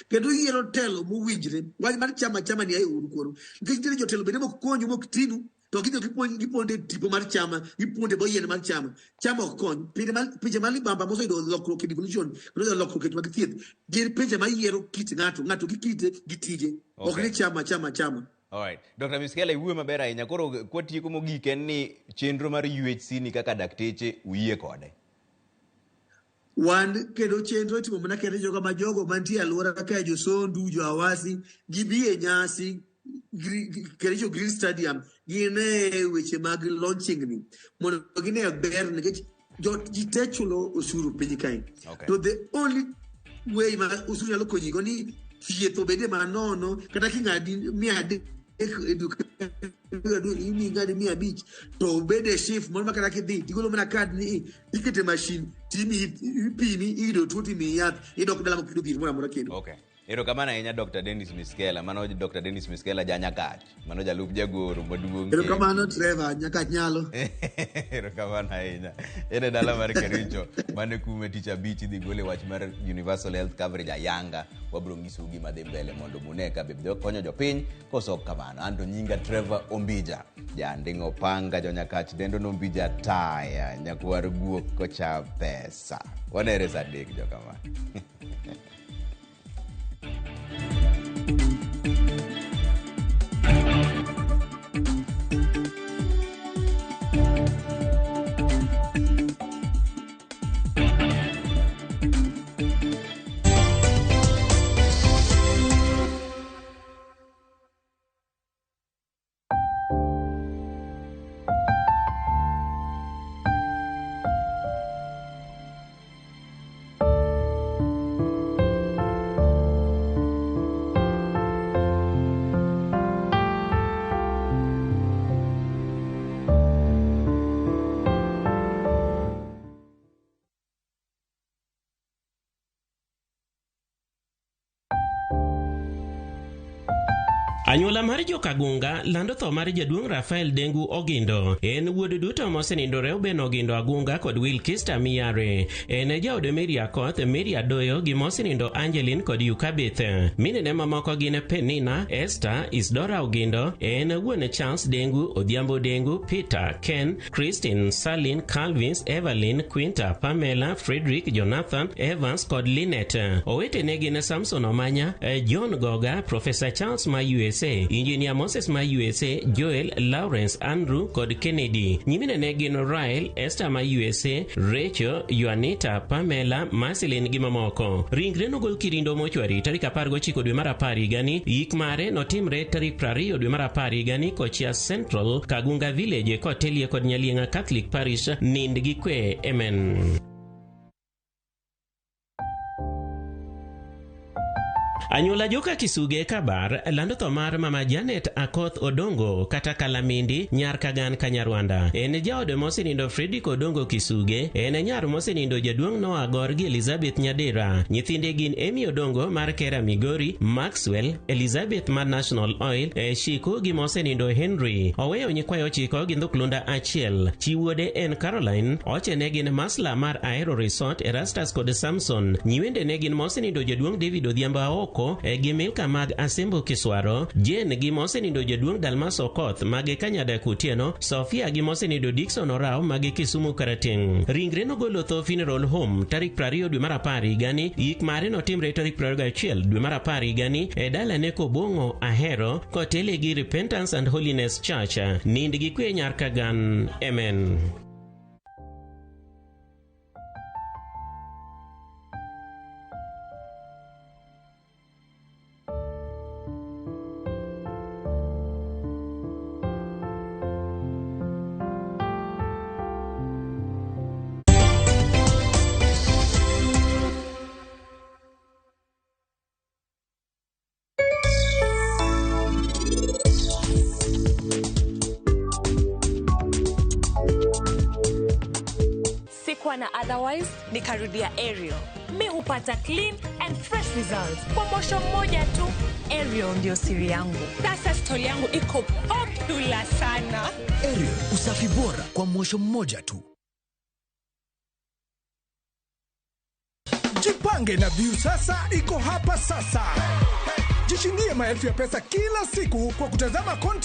Kedu yero telo muwijre waj mar chama ni ayi urukoro ngitire jotelo bende mokonyo moktinu to gido giponde tipo mar chama giponde boyen mar chama okony pinje mali bamba moso ido lokro ke devolution no lokro ke magithieth gin pinje ma yiero kit ng'ato gikite gitije ok ni chama. All right. Dr. Miskela iwuoyo maber ahinya koro kwatieko mogik en ni chenro mar UHC ni kaka dakteche uyiye kode. wan kendo chenro timo mana kendo jogo ma jogo mantie alwora ka jo Sondu jo Awasi gibi e nyasi kendo Green Stadium gine weche mag launching ni mondo gine ber nikech ji te chulo osuru piny kae. To the only way ma osuru nyalo konyigo ni thieth obede manono kata king'adi 300 ng'adi 500 to obede shift mondo makata kidhi tigolo mana kad ni ikete machine timi ipimi ido tuo timi yath idok dala mokido dhir mora mora kendo. Erokamano ahinya Dr. Dennis Miskela. Mano Dr. Dennis Miskela Janyakach. Mano jalup jagoro maduong'. Erokamano Trevor Nyakach nyalo. Erokamano ahinya. Ene dala mar Kericho. Mane kume tich abich idhi gole wach mar Universal Health Coverage ayanga. Wabro ng'iso gima dhi mbele mondo muneka bebde konyo jopiny koso kamano. Anto nyinga Trevor Ombija. Jandingo panga Janyakach dendo Ombija taya. Nyakwar guok kocha pesa. Wanere sadek jokamano. Anyuola mar Jokagunga lando tho mar jaduong' Rafael Dengu Ogindo. En wuod duto mosenindo Reuben Ogindo Agunga kod Wilkista Miyare. En jaode Mary Akoth, Mary Adoyo gi mosenindo Angeline kod Yukabeth. Minene mamoko gin Penina, Esther, Isdora Ogindo. En wuon Charles Dengu, Odhiambo Dengu, Peter, Ken, Christine, Salin, Calvins, Evelyn, Quinta, Pamela, Frederick, Jonathan, Evans kod Lynette. Owetene gin Samson Omanya, John Goga, Professor Charles ma USA, Engineer Moses ma USA, Joel, Lawrence, Andrew kod Kennedy. Nyiminene gin Rael, Esther ma USA, Rachel, Juanita, Pamela, Marceline gi mamoko. Ringre nogol Kirindo mochwari tarik 19 dwe mar 10 higani. Yik mare notimre tarik 20 dwe mar 10 higani Kochia Central, Kagunga Village, Kotelie kod Nyalienga Catholic Parish. Nind gi kwe. Amen. Anyuola joka Kisuge Kabar lando tho mar mama Janet Akoth Odongo kata Kalamindi nyar Kagan Kanyarwanda. En jaode mosenindo Fredrick Odongo Kisuge. En nyar mosenindo jaduong' Noah Gor gi Elizabeth Nyadera. Nyithinde gin Emi Odongo mar Kera Migori, Maxwell, Elizabeth mar National Oil, Shiko gi mosenindo Henry. Oweyo nyikwayo chiko gi Ndhuklunda 1. Chiwode en Caroline. Ochene gin Masla mar Aero Resort, Erastus kod Samson. Nyiwende ne gin mosenindo jaduong' David Odhiambo Aoko gi Milka mag Asembo Kiswaro, Jen gi mosenindo jaduong' Dalmas Okoth mag Kanyada Kutieno, Sofia gi mosenindo Dickson Orao mag Kisumu Karating. Ringre nogolo tho Funeral Home tarik 20 dwe mar 10 higani. Yik mare notimre tarik 21 dwe mar 10 higani e dalane Kobongo Ahero kotele gi Repentance and Holiness Church. Nind gi kwe nyar Kagan. Amen. Na otherwise nikarudia Ariel. Mi hupata clean and fresh results kwa mwosho mmoja tu. Ariel ndio siri yangu. Sasa story yangu iko popular sana. Ariel, usafi bora kwa mwosho mmoja tu. Jipange na View sasa iko hapa sasa. Jishindie maelfu ya pesa kila siku kwa kutazama content